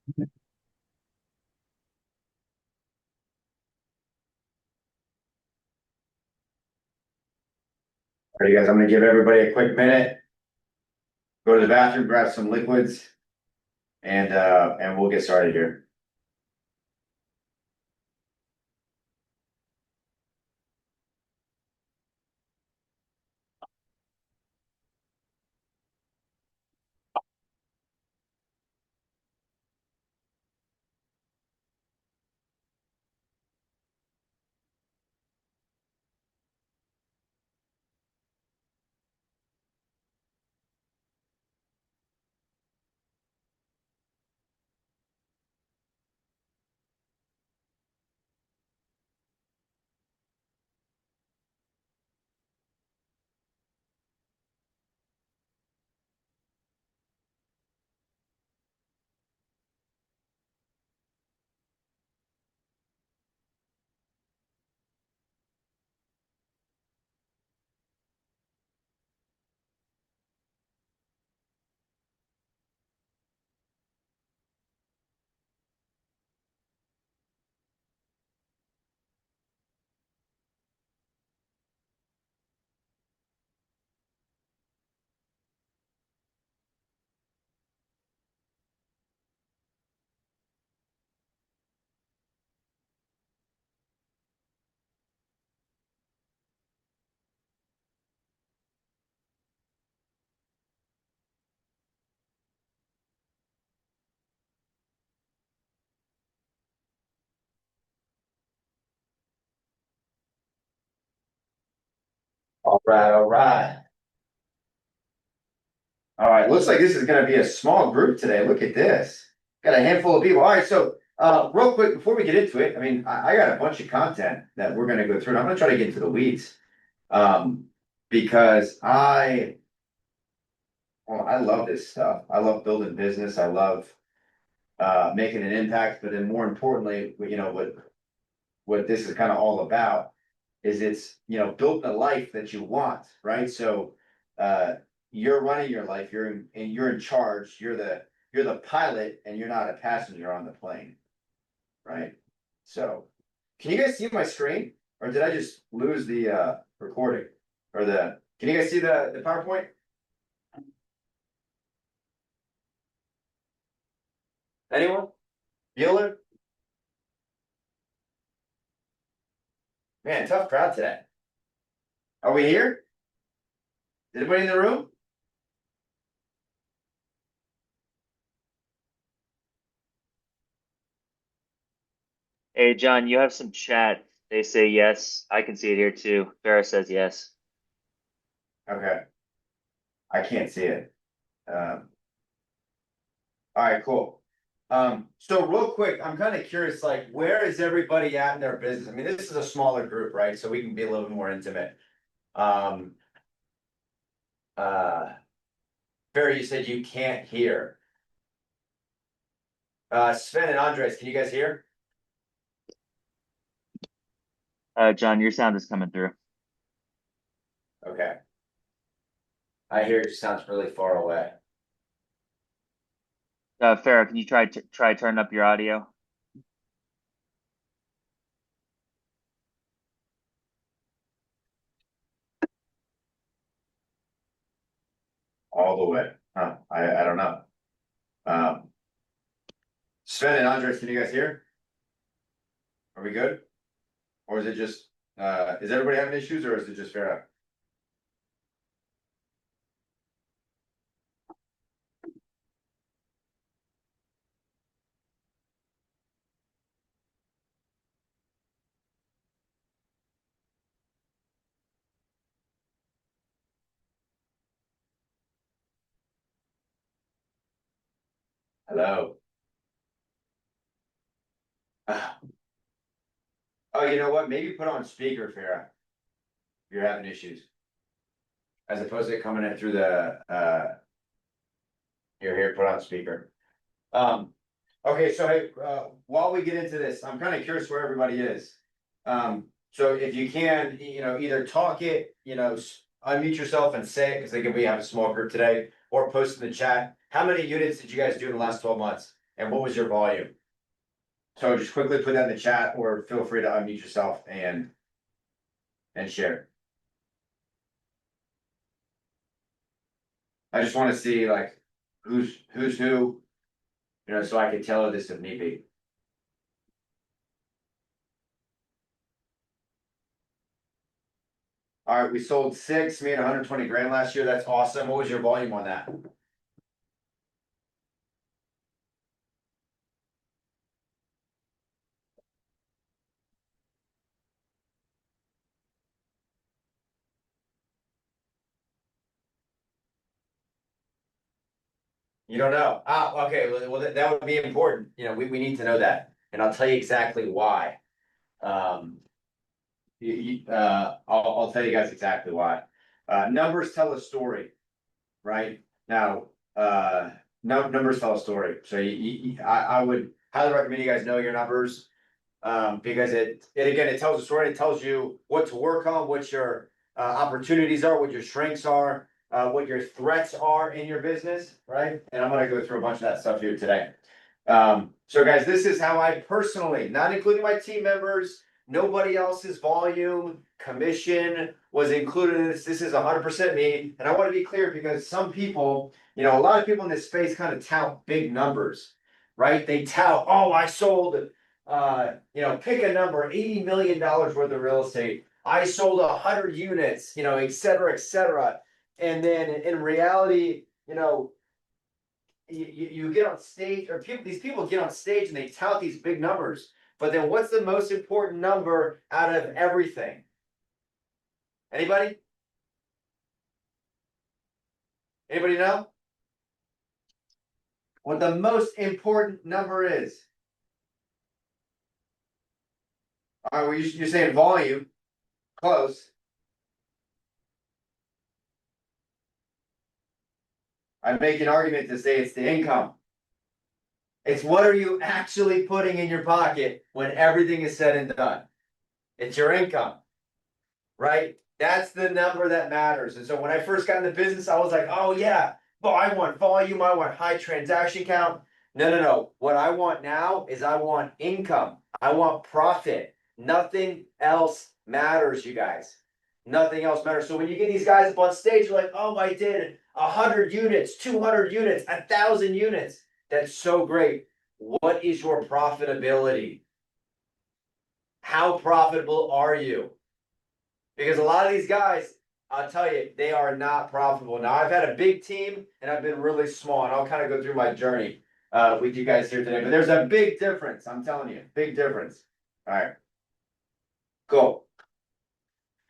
All right, you guys, I'm gonna give everybody a quick minute. Go to the bathroom, grab some liquids, and we'll get started here. All right, all right. All right, looks like this is gonna be a small group today. Look at this. Got a handful of people. All right, so real quick, before we get into it, I mean, I got a bunch of content that we're gonna go through, and I'm gonna try to get into the weeds. Because I love this stuff. I love building business. I love making an impact, but then more importantly, what this is kind of all about is it's, building a life that you want, right? So, you're running your life, you're in charge, you're the pilot and you're not a passenger on the plane, right? So, can you guys see my screen or did I just lose the, recording or can you guys see the PowerPoint? Anyone? Bueller? Man, tough crowd today. Are we here? Is anybody in the room? Hey, John, you have some chat. They say yes. I can see it here too. Farah says yes. Okay, I can't see it. All right, cool. So real quick, I'm kind of curious, like, where is everybody at in their business? I mean, this is a smaller group, right? So we can be a little bit more intimate. Um, uh, Barry, you said you can't hear. Sven and Andres, can you guys hear? John, your sound is coming through. Okay. I hear it sounds really far away. Farah, can you try turn up your audio? All the way. Huh, I don't know. Um, Sven and Andres, can you guys hear? Are we good? Or is it just, is everybody having issues or is it just Farah? Hello? Oh, you know what? Maybe put on speaker, Farah. If you're having issues. As opposed to coming in through the, here, put on speaker. Okay, so hey, while we get into this, I'm kind of curious where everybody is. So if you can, either talk it, unmute yourself and say it, because they can we have a small group today, or post in the chat. How many units did you guys do in the last 12 months? And what was your volume? So just quickly put that in the chat or feel free to unmute yourself and share. I just want to see like who's who, so I can tell this if need be. All right, we sold 6, made 120 grand last year. That's awesome. What was your volume on that? You don't know. Ah, okay. Well, that would be important. We need to know that, and I'll tell you exactly why. Um, I'll tell you guys exactly why. Numbers tell a story, right? Now, no numbers tell a story. So I would highly recommend you guys know your numbers. Because it tells a story. It tells you what to work on, what your opportunities are, what your strengths are, what your threats are in your business, right? And I'm gonna go through a bunch of that stuff here today. So guys, this is how I personally, not including my team members, nobody else's volume, commission was included in this. This is 100% me. And I want to be clear because some people, a lot of people in this space kind of tout big numbers, right? They tout, oh, I sold pick a number, $80 million worth of real estate. I sold 100 units, et cetera, et cetera. And then in reality, you get on stage, or these people get on stage and they tout these big numbers. But then what's the most important number out of everything? Anybody? Anybody know? What the most important number is? All right, well, you're saying volume. Close. I make an argument to say it's the income. It's what are you actually putting in your pocket when everything is said and done? It's your income, right? That's the number that matters. And so when I first got into business, I was like, oh yeah, well, I want volume, I want high transaction count. No. What I want now is I want income. I want profit. Nothing else matters, you guys. Nothing else matters. So when you get these guys up on stage, you're like, oh, I did 100 units, 200 units, 1,000 units. That's so great. What is your profitability? How profitable are you? Because a lot of these guys, I'll tell you, they are not profitable. Now, I've had a big team and I've been really small, and I'll kind of go through my journey with you guys here today. But there's a big difference. I'm telling you, big difference. All right. Cool.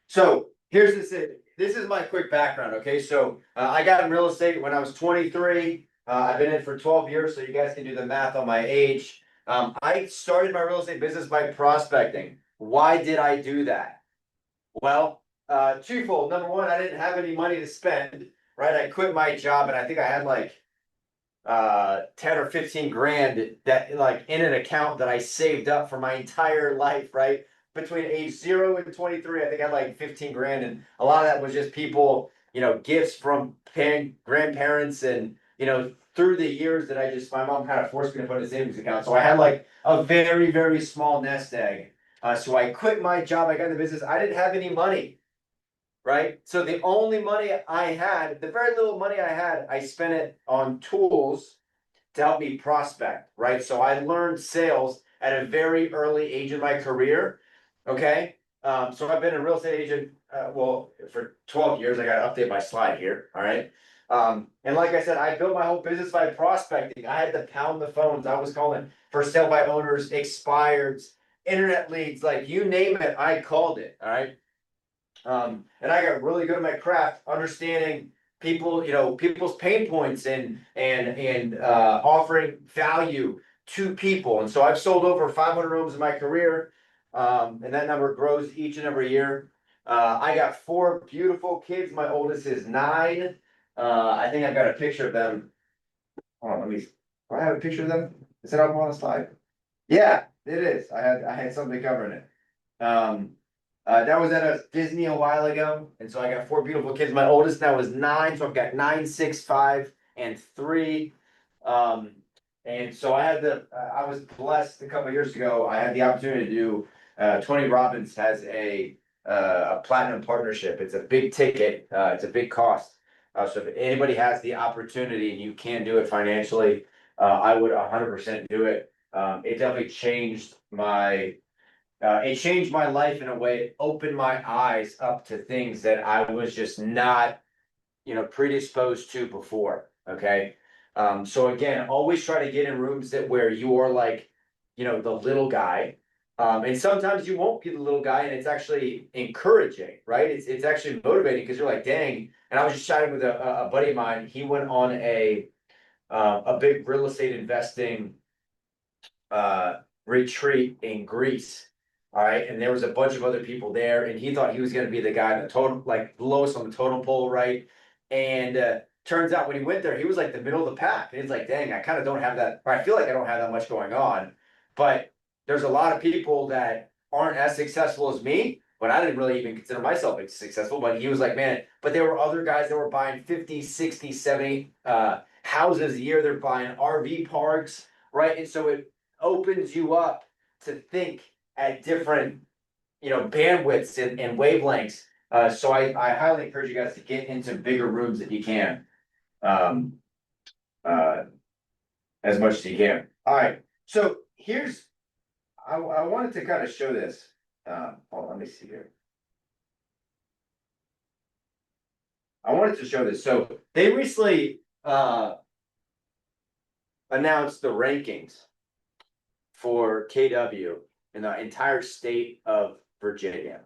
So here's this is my quick background. Okay. So I got in real estate when I was 23. I've been in for 12 years. So you guys can do the math on my age. I started my real estate business by prospecting. Why did I do that? Well, twofold. Number one, I didn't have any money to spend, right? I quit my job and I think I had like 10 or 15 grand that like in an account that I saved up for my entire life, right? Between age 0 and 23, I think I had like 15 grand. And a lot of that was just people, gifts from grandparents and, through the years that my mom kind of forced me to put in a savings account. So I had like a very, very small nest egg. So I quit my job. I got into business. I didn't have any money, right? So the only money I had, the very little money I had, I spent it on tools to help me prospect, right? So I learned sales at a very early age in my career. Okay. So I've been a real estate agent, for 12 years. I got to update my slide here. All right. And like I said, I built my whole business by prospecting. I had to pound the phones. I was calling for sale by owners, expireds, internet leads, like you name it, I called it. All right. And I got really good at my craft, understanding people, people's pain points and offering value to people. And so I've sold over 500 homes in my career. And that number grows each and every year. I got 4 beautiful kids. My oldest is 9. I think I've got a picture of them. Hold on, do I have a picture of them? Is it up on the slide? Yeah, it is. I had something covering it. That was at a Disney a while ago, and so I got 4 beautiful kids. My oldest now is 9, so I've got 9, 6, 5, and 3. And so I was blessed a couple of years ago, I had the opportunity to do, Tony Robbins has a platinum partnership. It's a big ticket, it's a big cost. So if anybody has the opportunity and you can do it financially, I would 100% do it. It definitely it changed my life in a way. It opened my eyes up to things that I was just not, predisposed to before. Okay. So again, always try to get in rooms that where you are like, the little guy. And sometimes you won't be the little guy, and it's actually encouraging, right? It's actually motivating because you're like, dang. And I was just chatting with a buddy of mine. He went on a big real estate investing retreat in Greece. All right. And there was a bunch of other people there, and he thought he was going to be the guy in the totem, like lowest on the totem pole, right? And turns out when he went there, he was like the middle of the pack. And he's like, dang, I kind of don't have that, or I feel like I don't have that much going on. But there's a lot of people that aren't as successful as me, but I didn't really even consider myself successful. But he was like, man, but there were other guys that were buying 50, 60, 70 houses a year. They're buying RV parks, right? And so it opens you up to think at different, bandwidths and wavelengths. So I highly encourage you guys to get into bigger rooms if you can. Um, uh, as much as you can. All right. So I wanted to kind of show this. Let me see here. I wanted to show this. So they recently announced the rankings for KW in the entire state of Virginia.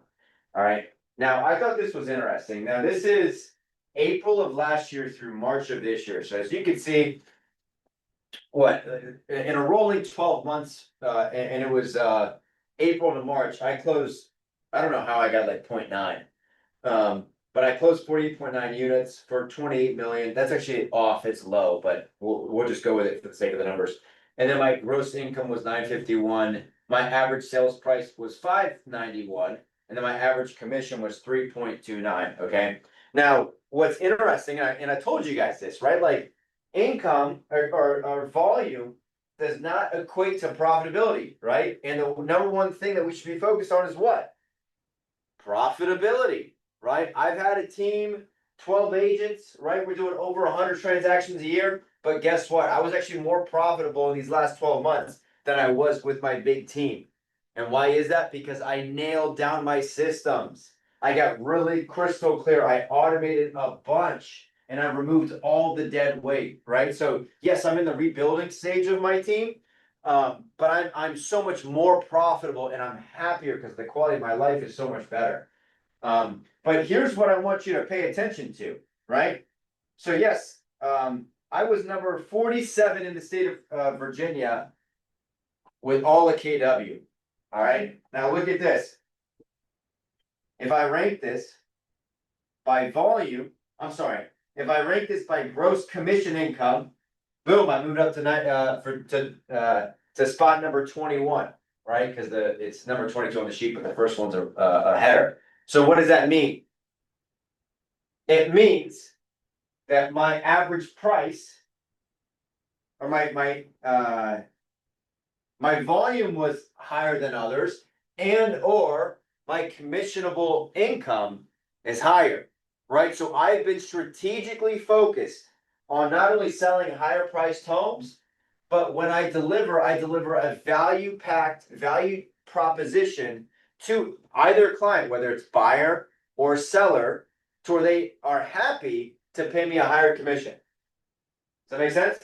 All right. Now, I thought this was interesting. Now, this is April of last year through March of this year. So as you can see, in a rolling 12 months, and it was April to March, I closed, I don't know how I got like 0.9. But I closed 48.9 units for 28 million. That's actually off, it's low, but we'll just go with it for the sake of the numbers. And then my gross income was 951. My average sales price was 591, and then my average commission was 3.29. Okay. Now, what's interesting, and I told you guys this, right? Like income or volume does not equate to profitability, right? And the number one thing that we should be focused on is what? Profitability, right? I've had a team, 12 agents, right? We're doing over 100 transactions a year. But guess what? I was actually more profitable in these last 12 months than I was with my big team. And why is that? Because I nailed down my systems. I got really crystal clear. I automated a bunch and I removed all the dead weight, right? So, yes, I'm in the rebuilding stage of my team. But I'm so much more profitable and I'm happier because the quality of my life is so much better. But here's what I want you to pay attention to, right? So yes, I was number 47 in the state of Virginia with all the KW. All right. Now look at this. If I rank this by volume, I'm sorry. If I rank this by gross commission income, boom, I moved up to spot number 21, right? Because it's number 22 on the sheet, but the first one's a header. So what does that mean? It means that my average price or my volume was higher than others, and or my commissionable income is higher, right? So I've been strategically focused on not only selling higher priced homes, but when I deliver a value packed value proposition to either client, whether it's buyer or seller, to where they are happy to pay me a higher commission. Does that make sense?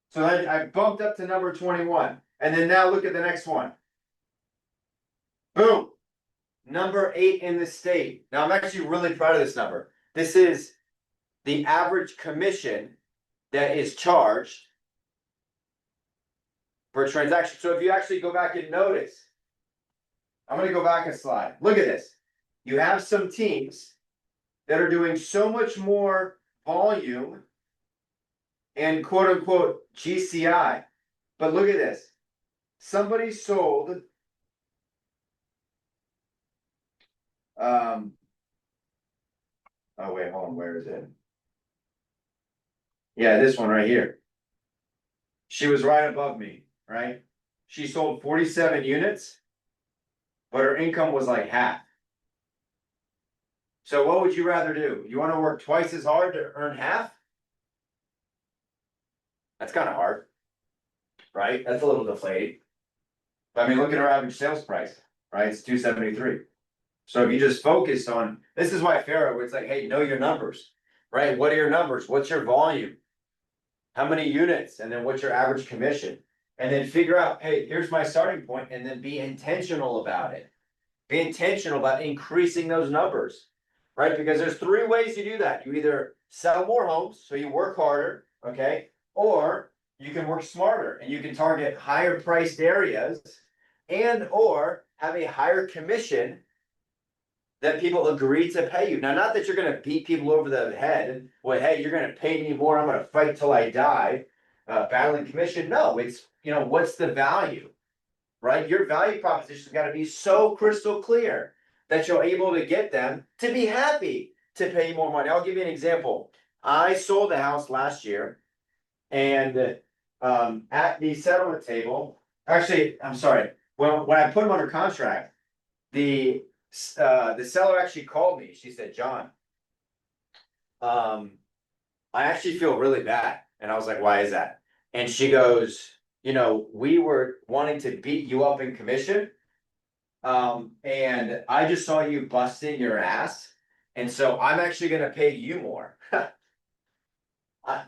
So I bumped up to number 21. And then now look at the next one. Boom. Number 8 in the state. Now I'm actually really proud of this number. This is the average commission that is charged for a transaction. So if you actually go back and notice, I'm going to go back a slide. Look at this. You have some teams that are doing so much more volume and quote unquote GCI. But look at this. Somebody sold oh wait, hold on, where is it? Yeah, this one right here. She was right above me, right? She sold 47 units, but her income was like half. So what would you rather do? You wanna work twice as hard to earn half? That's kind of hard, right? That's a little deflating. But I mean, look at our average sales price, right? It's 273. So if you just focused on, this is why Pharaoh, it's like, hey, know your numbers, right? What are your numbers? What's your volume? How many units? And then what's your average commission? And then figure out, hey, here's my starting point, and then be intentional about it. Be intentional about increasing those numbers, right? Because there's three ways you do that. You either sell more homes, so you work harder, okay? Or you can work smarter and you can target higher priced areas and or have a higher commission that people agree to pay you. Now, not that you're gonna beat people over the head, well, hey, you're gonna pay me more, I'm gonna fight till I die, battling commission. No, it's, what's the value? Right? Your value proposition's gotta be so crystal clear that you're able to get them to be happy to pay you more money. I'll give you an example. I sold a house last year and at the settlement table, actually, I'm sorry, when I put them under contract, the seller actually called me. She said, John, I actually feel really bad. And I was like, why is that? And she goes, we were wanting to beat you up in commission. And I just saw you busting your ass. And so I'm actually gonna pay you more.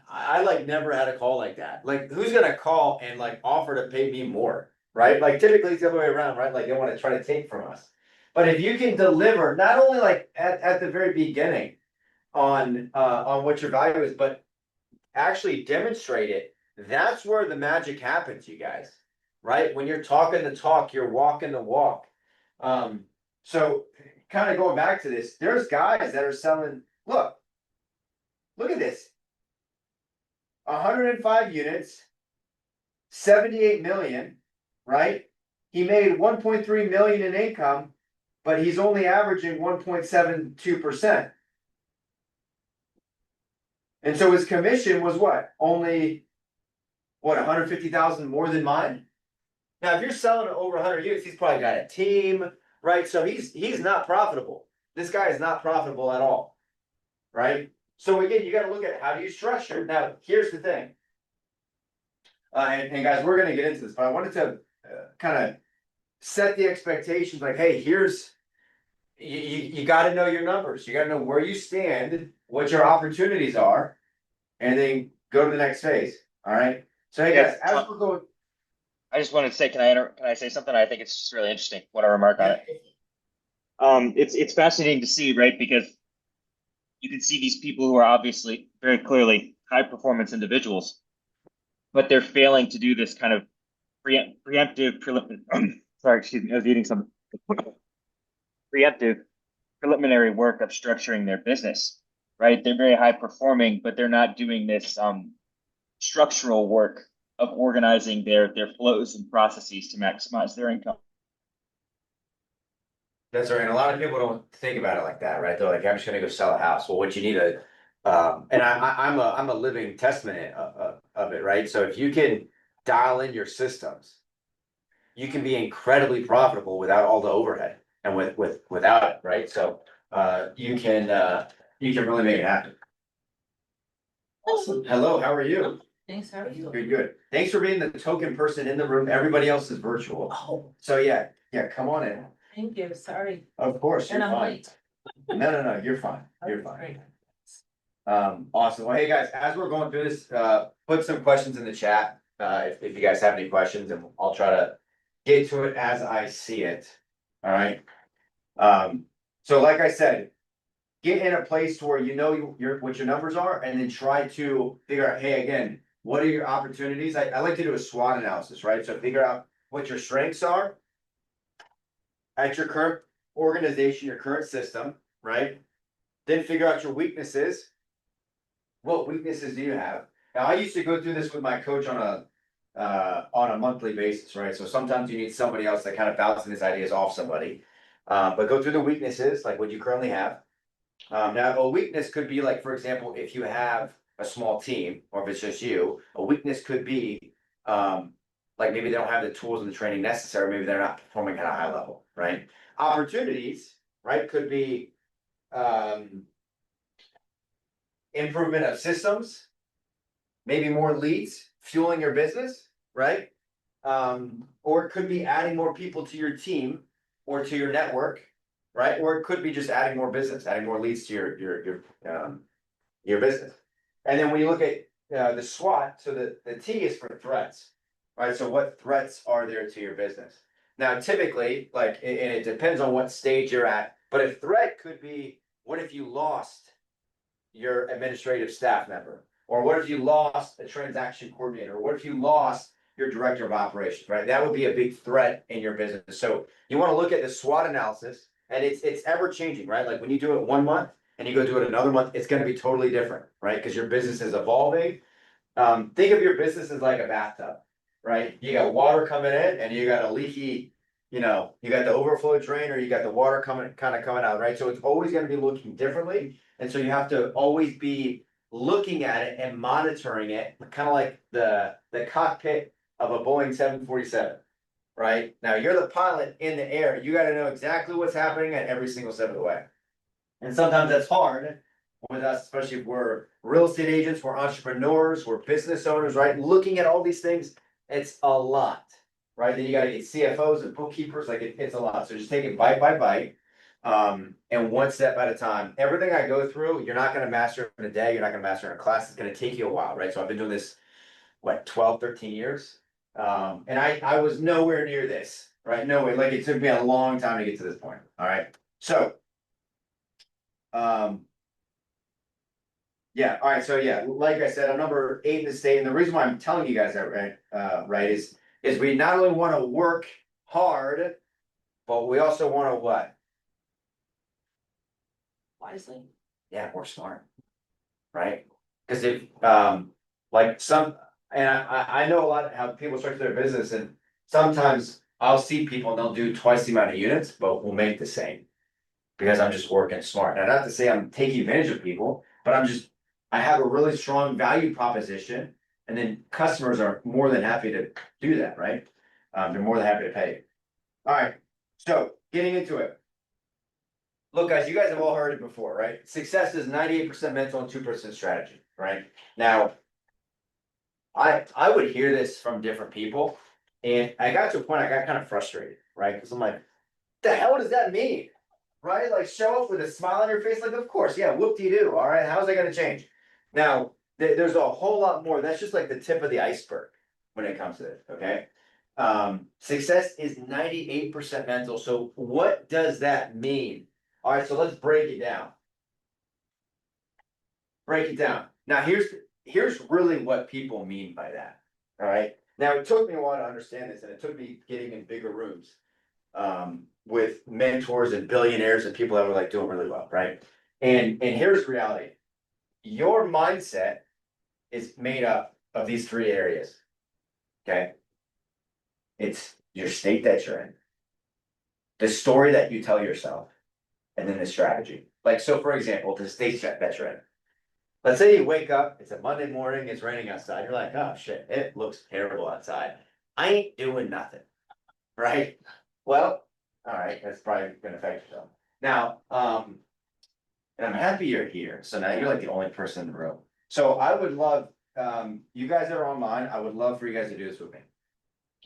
I like never had a call like that. Like, who's gonna call and like offer to pay me more? Right? Like typically it's the other way around, right? Like they want to try to take from us. But if you can deliver not only like at the very beginning on what your value is, but actually demonstrate it, that's where the magic happens, you guys. Right? When you're talking the talk, you're walking the walk. So kind of going back to this, there's guys that are selling, look at this. 105 units, 78 million, right? He made 1.3 million in income, but he's only averaging 1.72%. And so his commission was what? Only what, 150,000 more than mine? Now, if you're selling over 100 units, he's probably got a team, right? So he's not profitable. This guy is not profitable at all, right? So again, you got to look at how do you structure. Now, here's the thing. And guys, we're going to get into this, but I wanted to kind of set the expectations like, hey, you got to know your numbers. You got to know where you stand, what your opportunities are, and then go to the next phase. All right. So, hey, guys, as we're going. I just wanted to say, can I say something? I think it's just really interesting. Want to remark on it? It's fascinating to see, right? Because you can see these people who are obviously very clearly high performance individuals, but they're failing to do this kind of preemptive sorry, excuse me, I was eating some preemptive preliminary work of structuring their business, right? They're very high performing, but they're not doing this structural work of organizing their flows and processes to maximize their income. That's right. And a lot of people don't think about it like that, right? They're like, I'm just gonna go sell a house. Well, what you need to, and I'm a living testament of it, right? So if you can dial in your systems, you can be incredibly profitable without all the overhead and without it, right? So you can really make it happen. Awesome. Hello, how are you? Thanks, how are you? Good, good. Thanks for being the token person in the room. Everybody else is virtual. Oh, So yeah, come on in. thank you, sorry. Of course, you're And I'm fine. late. No, you're fine. You're Okay, fine. great. Awesome. Well, hey guys, as we're going through this, put some questions in the chat, if you guys have any questions, and I'll try to get to it as I see it. All right. So like I said, get in a place to where you know what your numbers are, and then try to figure out, hey, again, what are your opportunities? I like to do a SWOT analysis, right? So figure out what your strengths are at your current organization, your current system, right? Then figure out your weaknesses. What weaknesses do you have? Now, I used to go through this with my coach on a monthly basis, right? So sometimes you need somebody else that kind of bounces his ideas off somebody. But go through the weaknesses, like what you currently have. Now, a weakness could be like, for example, if you have a small team, or if it's just you, a weakness could be Like maybe they don't have the tools and the training necessary, maybe they're not performing at a high level, right? Opportunities, right, could be improvement of systems, maybe more leads, fueling your business, right? Or it could be adding more people to your team or to your network, right? Or it could be just adding more business, adding more leads to your business. And then when you look at the SWOT, so the T is for threats, right? So what threats are there to your business? Now, typically, like, and it depends on what stage you're at, but a threat could be, what if you lost your administrative staff member? Or what if you lost a transaction coordinator? Or what if you lost your director of operations, right? That would be a big threat in your business. So you want to look at the SWOT analysis, and it's ever changing, right? Like when you do it 1 month and you go do it another month, it's going to be totally different, right? Because your business is evolving. Think of your business as like a bathtub, right? You got water coming in and you got a leaky, you got the overflow drain or you got the water coming out, right? So it's always going to be looking differently. And so you have to always be looking at it and monitoring it, kind of like the cockpit of a Boeing 747, right? Now you're the pilot in the air. You got to know exactly what's happening at every single step of the way. And sometimes that's hard with us, especially if we're real estate agents, we're entrepreneurs, we're business owners, right? Looking at all these things, it's a lot, right? Then you gotta get CFOs and bookkeepers, like it's a lot. So just take it bite by bite. And one step at a time. Everything I go through, you're not gonna master in a day, you're not gonna master in a class, it's gonna take you a while, right? So I've been doing this, what, 12, 13 years? And I was nowhere near this, right? No way, like it took me a long time to get to this point, all right? So, yeah, all right, so yeah, like I said, I'm number 8 in the state, and the reason why I'm telling you guys that, right, is we not only wanna work hard, but we also wanna what? Wisely. Yeah, work smart. Right? Cause if, like some, and I know a lot of how people structure their business, and sometimes I'll see people and they'll do twice the amount of units, but we'll make the same. Because I'm just working smart. Now, not to say I'm taking advantage of people, but I have a really strong value proposition. And then customers are more than happy to do that, right? They're more than happy to pay. All right, so getting into it. Look, guys, you guys have all heard it before, right? Success is 98% mental and 2% strategy, right? Now, I would hear this from different people, and I got to a point I got kind of frustrated, right? Because I'm like, the hell does that mean? Right? Like show up with a smile on your face, like, of course, yeah, whoop-de-doo, all right, how's that gonna change? Now, there's a whole lot more, that's just like the tip of the iceberg when it comes to this, okay? Success is 98% mental, so what does that mean? All right, so let's break it down. Break it down. Now, here's really what people mean by that, all right? Now, it took me a while to understand this, and it took me getting in bigger rooms with mentors and billionaires and people that were like doing really well, right? And here's the reality. Your mindset is made up of these 3 areas. Okay. It's your state that you're in, the story that you tell yourself, and then the strategy. Like, so for example, the state that you're in. Let's say you wake up, it's a Monday morning, it's raining outside. You're like, oh shit, it looks terrible outside. I ain't doing nothing. Right? Well, all right, that's probably gonna affect yourself. Now, and I'm happy you're here, so now you're like the only person in the room. So I would love, you guys that are online, I would love for you guys to do this with me.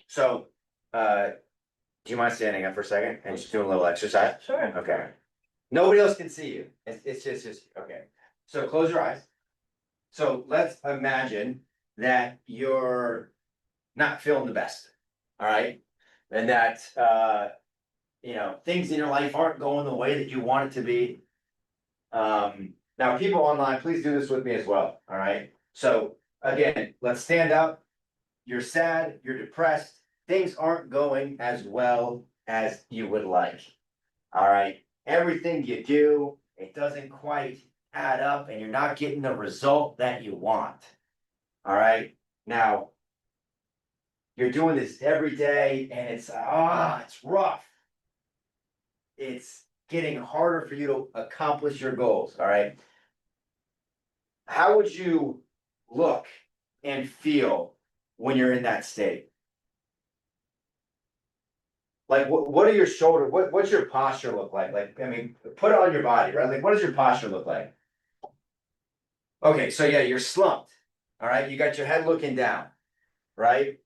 So, do you mind standing up for a second and just doing a little exercise? Sure. Okay. Nobody else can see you. It's just, okay. So close your eyes. So let's imagine that you're not feeling the best, all right? And that, things in your life aren't going the way that you want it to be. Now people online, please do this with me as well, all right? So again, let's stand up. You're sad, you're depressed, things aren't going as well as you would like, all right? Everything you do, it doesn't quite add up and you're not getting the result that you want, all right? Now, you're doing this every day and it's rough. It's getting harder for you to accomplish your goals, all right? How would you look and feel when you're in that state? Like, what are your shoulder, what's your posture look like? Like, I mean, put it on your body, right? Like, what does your posture look like? Okay, so yeah, you're slumped, all right? You got your head looking down, right?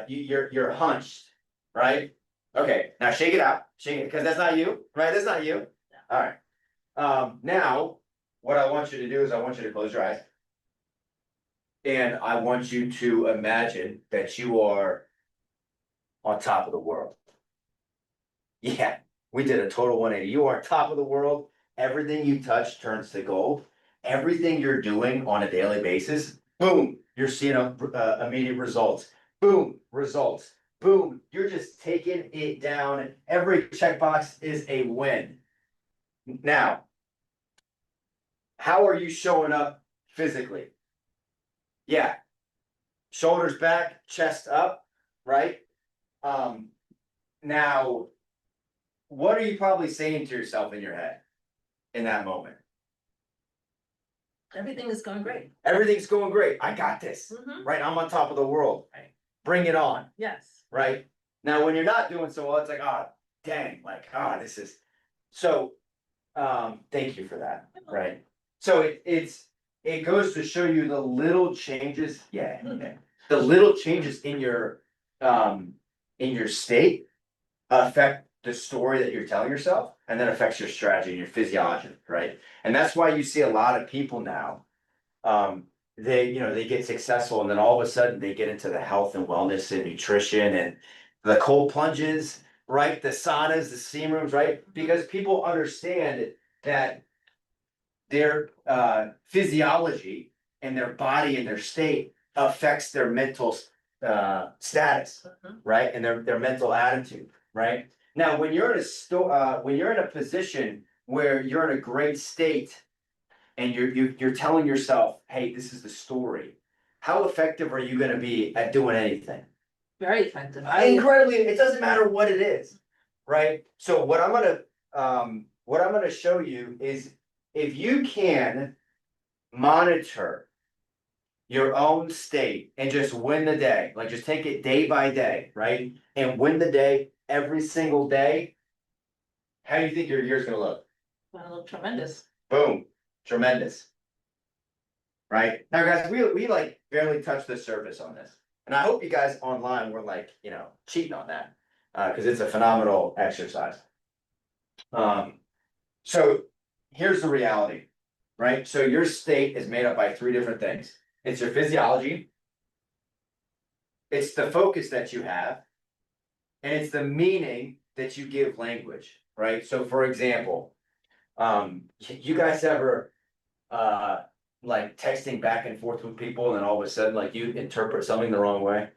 You're hunched, right? Okay, now shake it out, shake it, because that's not you, right? That's not you. All right. Now, what I want you to do is I want you to close your eyes. And I want you to imagine that you are on top of the world. Yeah, we did a total 180. You are on top of the world. Everything you touch turns to gold. Everything you're doing on a daily basis, boom, you're seeing immediate results. Boom, results. Boom, you're just taking it down. Every checkbox is a win. Now, how are you showing up physically? Yeah, shoulders back, chest up, right? Now, what are you probably saying to yourself in your head in that moment? Everything is going great. Everything's going great. I got this, Mhm. right? I'm on top of the world. Bring it on, Yes. right? Now, when you're not doing so well, it's like, oh, dang, like, this is so. Thank you for that, right? So it goes to show you the little changes, yeah, the little changes in your state affect the story that you're telling yourself, and then affects your strategy and your physiology, right? And that's why you see a lot of people now. They get successful, and then all of a sudden they get into the health and wellness and nutrition and the cold plunges, right? The saunas, the steam rooms, right? Because people understand that their physiology and their body and their state affects their mental status, right? And their mental attitude, right? Now, when you're in when you're in a position where you're in a great state and you're telling yourself, hey, this is the story, how effective are you going to be at doing anything? Very effective. Incredibly, it doesn't matter what it is, right? So what I'm gonna show you is if you can monitor your own state and just win the day, like just take it day by day, right? And win the day every single day. How do you think your year's gonna look? Gonna look tremendous. Boom, tremendous. Right? Now, guys, we like barely touched the surface on this. And I hope you guys online were like, cheating on that. Because it's a phenomenal exercise. So here's the reality, right? So your state is made up by three different things. It's your physiology, it's the focus that you have, and it's the meaning that you give language, right? So for example, you guys ever like texting back and forth with people, and then all of a sudden like you interpret something the wrong way,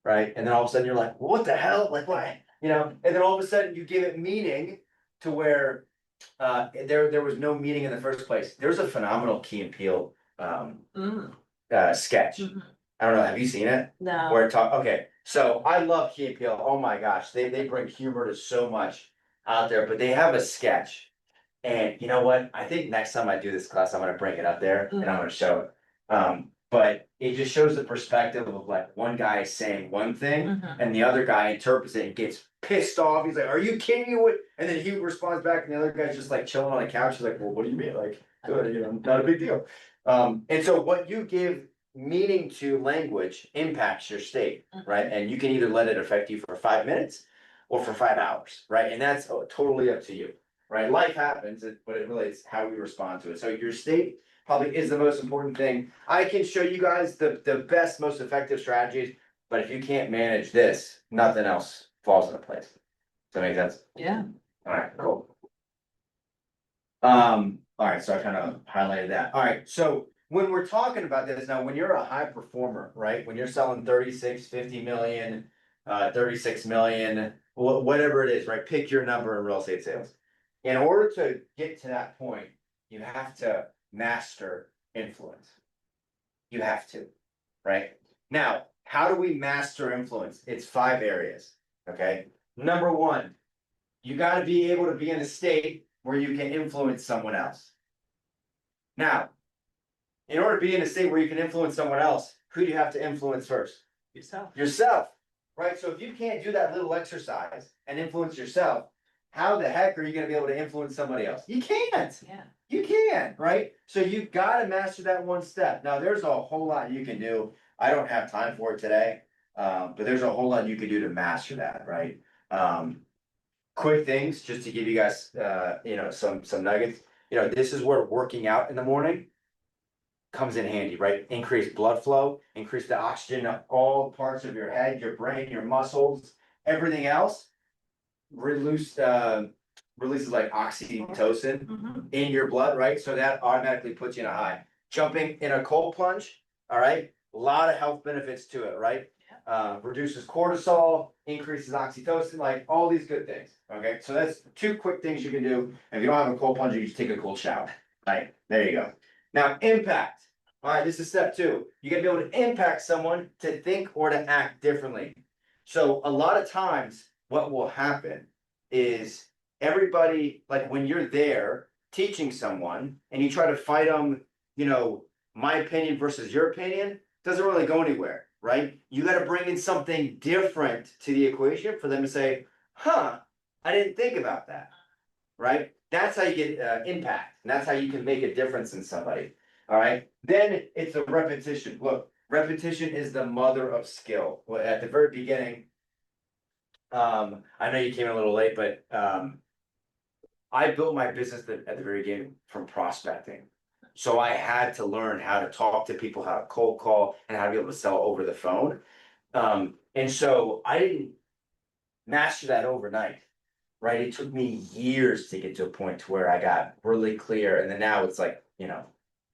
right? And then all of a sudden you're like, what the hell? Like why? And then all of a sudden you give it meaning to where there was no meaning in the first place. There's a phenomenal Key and Peele sketch. Mhm. I don't know, have you seen it? No. Where okay, so I love Key and Peele. Oh my gosh, they bring humor to so much out there, but they have a sketch. And you know what? I think next time I do this class, I'm gonna bring it up there and I'm gonna show it. But it just shows the perspective of like one guy is saying one thing Mhm. and the other guy interprets it and gets pissed off. He's like, "Are you kidding me?" And then he responds back, and the other guy's just like chilling on the couch. He's like, "Well, what do you mean? Like, good, not a big deal." And so what you give meaning to language impacts your state, right? And you can either let it affect you for 5 minutes or for 5 hours, right? And that's totally up to you, right? Life happens, but it really is how we respond to it. So your state probably is the most important thing. I can show you guys the best, most effective strategies, but if you can't manage this, nothing else falls into place. Does that make sense? Yeah. All right, cool. All right, so I kind of highlighted that. All right, so when we're talking about this now, when you're a high performer, right? When you're selling 36, 50 million, 36 million, whatever it is, right? Pick your number in real estate sales. In order to get to that point, you have to master influence. You have to, right? Now, how do we master influence? It's 5 areas, okay? Number 1, you got to be able to be in a state where you can influence someone else. Now, in order to be in a state where you can influence someone else, who do you have to influence first? Yourself. yourself, right? So if you can't do that little exercise and influence yourself, how the heck are you gonna be able to influence somebody else? You can't. Yeah. You can, right? So you gotta master that one step. Now, there's a whole lot you can do. I don't have time for it today. But there's a whole lot you can do to master that, right? Quick things, just to give you guys, some nuggets. This is where working out in the morning comes in handy, right? Increase blood flow, increase the oxygen of all parts of your head, your brain, your muscles, everything else. Releases like oxytocin Mhm. in your blood, right? So that automatically puts you in a high. Jumping in a cold plunge, all right? A lot of health benefits to it, right? Reduces cortisol, increases oxytocin, like all these good things. Okay, so that's two quick things you can do. If you don't have a cold plunge, you just take a cold shower. Right, there you go. Now, impact. All right, this is step two. You gotta be able to impact someone to think or to act differently. So a lot of times, what will happen is everybody, like when you're there teaching someone and you try to fight them, my opinion versus your opinion, doesn't really go anywhere, right? You got to bring in something different to the equation for them to say, huh, I didn't think about that, right? That's how you get impact, and that's how you can make a difference in somebody. All right. Then it's a repetition. Look, repetition is the mother of skill. Well, at the very beginning, I know you came in a little late, but I built my business at the very beginning from prospecting. So I had to learn how to talk to people, how to cold call, and how to be able to sell over the phone. And so I didn't master that overnight, right? It took me years to get to a point to where I got really clear, and then now it's like,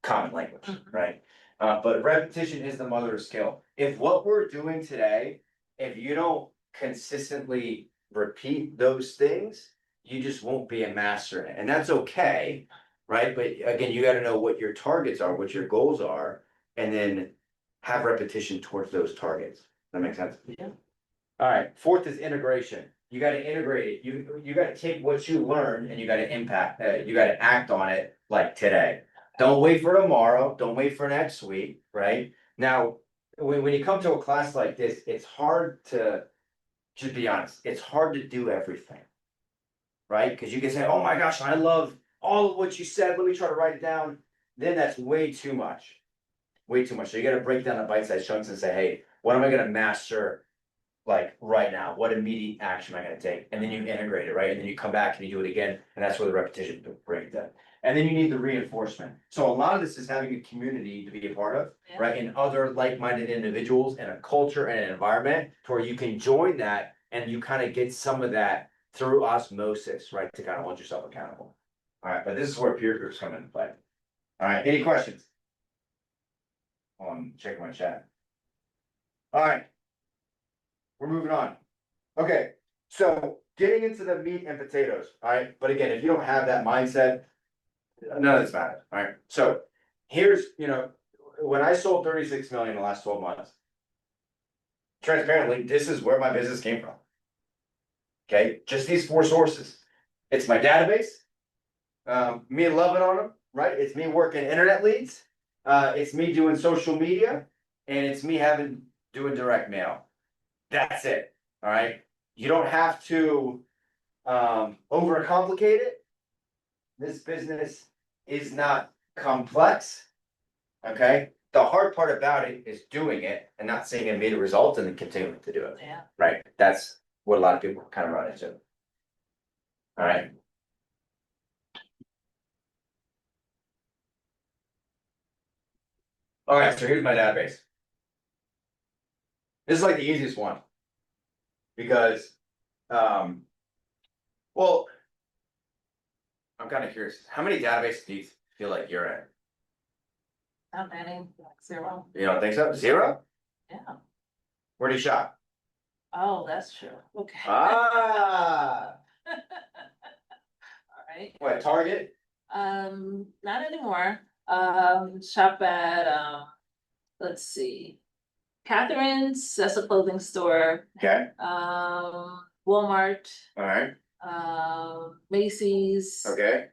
common language, right? But repetition is the mother of skill. If what we're doing today, if you don't consistently repeat those things, you just won't be a master in it. And that's okay, right? But again, you got to know what your targets are, what your goals are, and then have repetition towards those targets. That makes sense? Yeah. All right, fourth is integration. You got to integrate it. You got to take what you learned and you got to impact, you got to act on it like today. Don't wait for tomorrow, don't wait for next week, right? Now, when you come to a class like this, it's hard to be honest, it's hard to do everything. Right? Because you can say, oh my gosh, I love all of what you said. Let me try to write it down. Then that's way too much. Way too much. So you got to break down the bite-sized chunks and say, hey, what am I going to master like right now? What immediate action am I going to take? And then you integrate it, right? And then you come back and you do it again. And that's where the repetition brings that. And then you need the reinforcement. So a lot of this is having a community to be a part of, Yeah. right? And other like-minded individuals and a culture and an environment to where you can join that and you kind of get some of that through osmosis, right? To kind of hold yourself accountable. All right, but this is where peer groups come into play. All right, any questions? I'm checking my chat. All right. We're moving on. Okay, so getting into the meat and potatoes, all right? But again, if you don't have that mindset, none of this matters, all right? So here's, when I sold 36 million in the last 12 months, transparently, this is where my business came from. Okay, just these four sources. It's my database, me loving on them, right? It's me working internet leads, it's me doing social media, and it's me doing direct mail. That's it. All right. You don't have to overcomplicate it. This business is not complex. Okay. The hard part about it is doing it and not seeing immediate results and then continuing to do it. Yeah. Right. That's what a lot of people kind of run into. All right. All right. So here's my database. This is like the easiest one because, well, I'm kind of curious. How many databases do you feel like you're in? Not many, like 0. You don't think so? Zero? Yeah. Where do you shop? Oh, that's true. Okay. Ah, All right. what, Target? Not anymore. Shop at, let's see. Catherine's, that's a clothing store. Okay, Walmart, alright, Macy's. okay,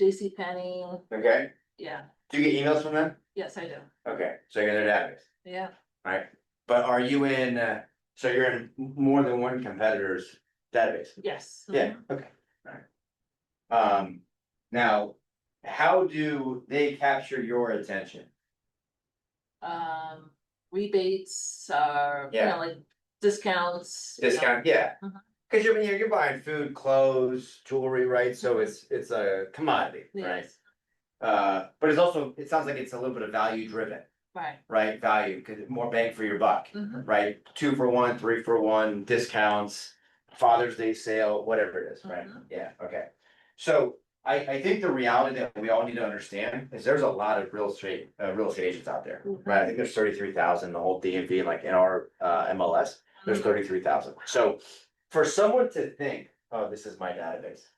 JCPenney. okay. Yeah. Do you get emails from them? Yes, I do. Okay, so you're in their database, Yeah. alright. But are you in, so you're in more than one competitor's database? Yes. Yeah, okay, alright. Now, how do they capture your attention? Rebates are, Yeah. like discounts. you know. Discount, yeah. Mhm. Cause you're buying food, clothes, jewelry, right? So it's a commodity, right? Yes, But it's also, it sounds like it's a little bit of value driven, right. right? Value, cause more bang for your buck, Mhm. right? 2 for 1, 3 for 1, discounts, Father's Day sale, whatever it is, right? Mhm. Yeah, okay. So I think the reality that we all need to understand is there's a lot of real estate agents out there, right? I think there's 33,000, the whole DMV, like in our MLS, there's 33,000. So for someone to think, oh, this is my database.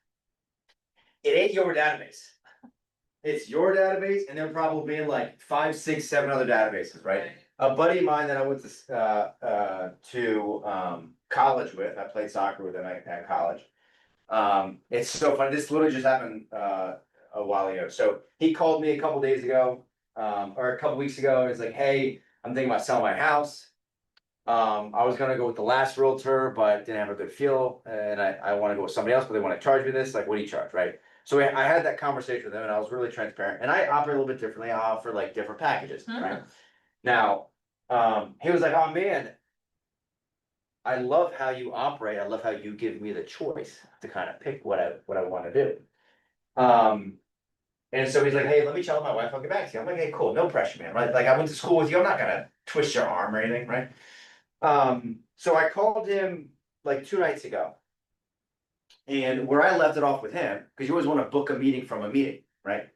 It ain't your database. It's your database, and there probably in like 5, 6, 7 other databases, right? A buddy of mine that I went to college with, I played soccer with him at college. It's so funny. This literally just happened a while ago. So he called me a couple days ago, or a couple weeks ago. He's like, "Hey, I'm thinking about selling my house. I was gonna go with the last realtor, but didn't have a good feel, and I want to go with somebody else, but they want to charge me this. Like, what do you charge, right?" So I had that conversation with him, and I was really transparent. And I operate a little bit differently. I offer like different packages, right? Now, he was like, "Oh man, I love how you operate. I love how you give me the choice to kind of pick what I want to do." And so he's like, "Hey, let me tell my wife. I'll get back to you." I'm like, "Hey, cool, no pressure, man. Right? Like I went to school with you. I'm not gonna twist your arm or anything, right?" So I called him like 2 nights ago. And where I left it off with him, because you always want to book a meeting from a meeting, right?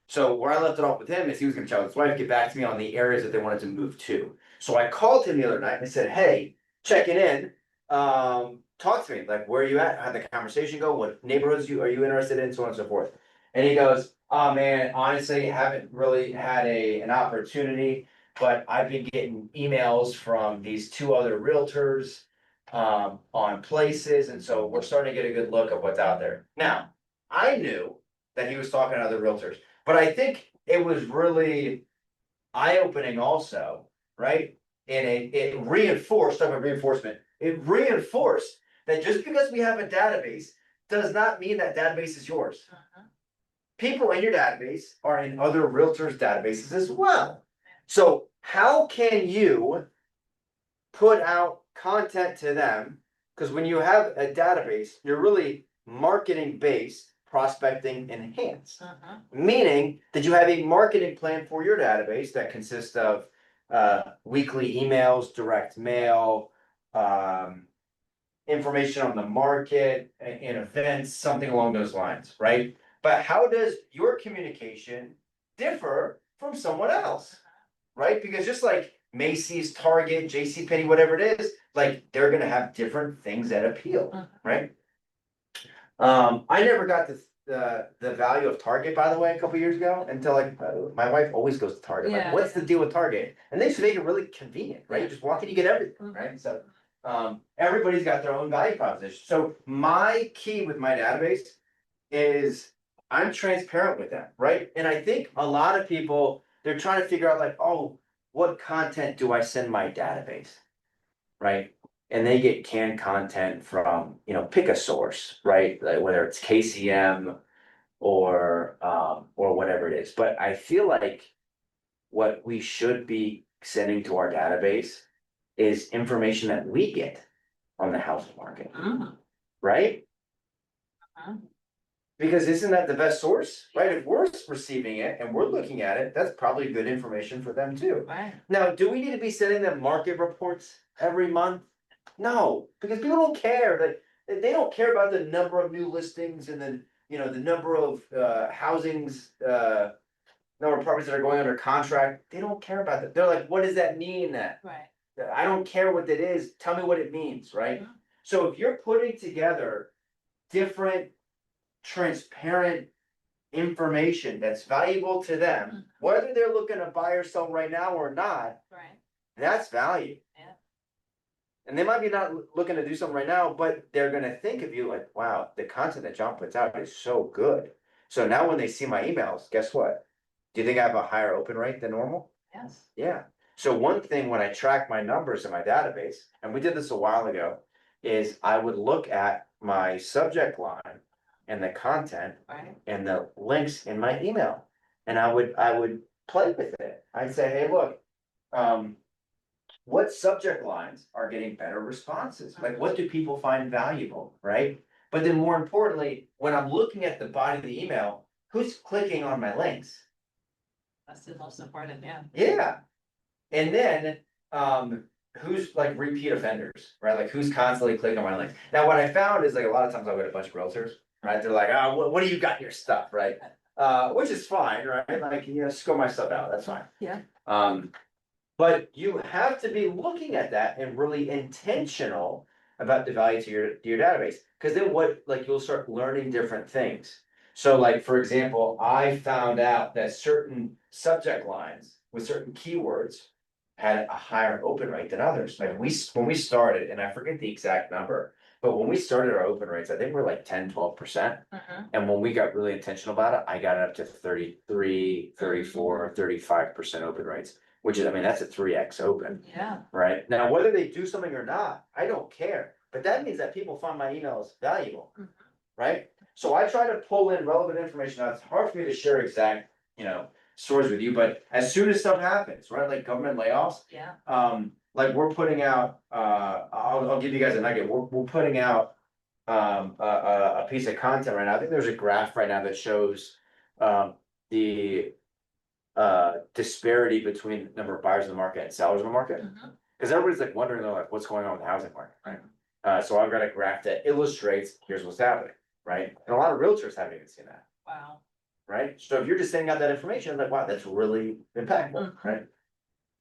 So where I left it off with him is he was going to tell his wife get back to me on the areas that they wanted to move to. So I called him the other night and I said, "Hey, checking in. Talk to me. Like, where are you at? How'd the conversation go? What neighborhoods are you interested in? So on and so forth." And he goes, "Oh man, honestly, haven't really had an opportunity, but I've been getting emails from these 2 other realtors on places, and so we're starting to get a good look at what's out there." Now, I knew that he was talking to other realtors, but I think it was really eye-opening also, right? And it reinforced, talking about reinforcement, it reinforced that just because we have a database does not mean that database is yours. People in your database are in other realtors' databases as well. So how can you put out content to them? Because when you have a database, you're really marketing based, prospecting enhanced. Meaning that you have a marketing plan for your database that consists of weekly emails, direct mail, information on the market and events, something along those lines, right? But how does your communication differ from someone else? Right? Because just like Macy's, Target, JCPenney, whatever it is, like they're gonna have different things that appeal, right? I never got the value of Target, by the way, a couple years ago until like my wife always goes to Target. Like, Yeah, what's the yeah. deal with Target? And they used to make it really convenient, right? You just walk in, you get everything, right? So everybody's got their own value proposition. So my key with my database is I'm transparent with them, right? And I think a lot of people they're trying to figure out like, oh, what content do I send my database, right? And they get canned content from, pick a source, right? Like whether it's KCM or whatever it is. But I feel like what we should be sending to our database is information that we get on the housing market, right? Because isn't that the best source, right? If we're receiving it and we're looking at it, that's probably good information for them too. Right. Now, do we need to be sending them market reports every month? No, because people don't care. They don't care about the number of new listings and then, the number of housings, number of properties that are going under contract. They don't care about that. They're like, what does that mean? Right. I don't care what that is. Tell me what it means, right? So if you're putting together different transparent information that's valuable to them, whether they're looking to buy or sell right now or not, Right. that's value. Yeah. And they might be not looking to do something right now, but they're gonna think of you like, wow, the content that John puts out is so good. So now when they see my emails, guess what? Do you think I have a higher open rate than normal? Yes. Yeah. So one thing when I track my numbers in my database, and we did this a while ago, is I would look at my subject line and the content Right, and the links in my email. And I would play with it. I'd say, hey, look, what subject lines are getting better responses? Like, what do people find valuable, right? But then more importantly, when I'm looking at the body of the email, who's clicking on my links? that's the most important, yeah. Yeah. And then, who's like repeat offenders, right? Like who's constantly clicking on my links? Now, what I found is like a lot of times I'll get a bunch of realtors, right? They're like, oh, what do you got in your stuff, right? Which is fine, right? Like, score my stuff out, that's fine. Yeah. But you have to be looking at that and really intentional about the value to your database. Cause then like you'll start learning different things. So like, for example, I found out that certain subject lines with certain keywords had a higher open rate than others. Like when we started, and I forget the exact number, but when we started our open rates, I think we're like 10-12%. Mhm. And when we got really intentional about it, I got it up to 33, 34, 35% open rates, which is, I mean, that's a 3x open, Yeah, right? Now, whether they do something or not, I don't care. But that means that people find my emails valuable, Mhm. right? So I try to pull in relevant information. Now, it's hard for me to share exact, stories with you, but as soon as stuff happens, right, like government layoffs, yeah, like we're putting out, I'll give you guys a nugget. We're putting out a piece of content right now. I think there's a graph right now that shows the disparity between number of buyers in the market and sellers in the market. Mhm. Because everybody's like wondering, though, like what's going on with the housing market, right? So I've got a graph that illustrates here's what's happening, right? And a lot of realtors haven't even seen that, wow. right? So if you're just sending out that information, like, wow, that's really impactful, Mhm. right?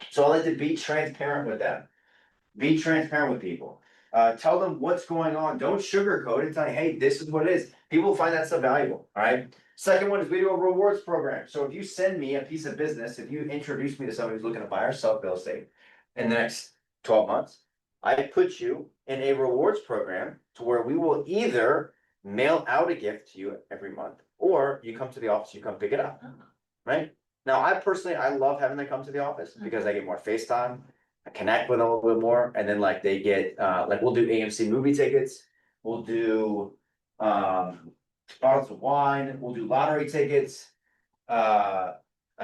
So I like to be transparent with them. Be transparent with people. Tell them what's going on. Don't sugarcoat it. Tell them, hey, this is what it is. People find that stuff valuable. All right. Second one is we do a rewards program. So if you send me a piece of business, if you introduce me to somebody who's looking to buy or sell real estate in the next 12 months, I put you in a rewards program to where we will either mail out a gift to you every month, or you come to the office, you come pick it up. Oh, Right. Now, I love having them come to the office because I get more face time. I connect with them a little bit more, and then like they get, like we'll do AMC movie tickets, we'll do, bottles of wine, we'll do lottery tickets. I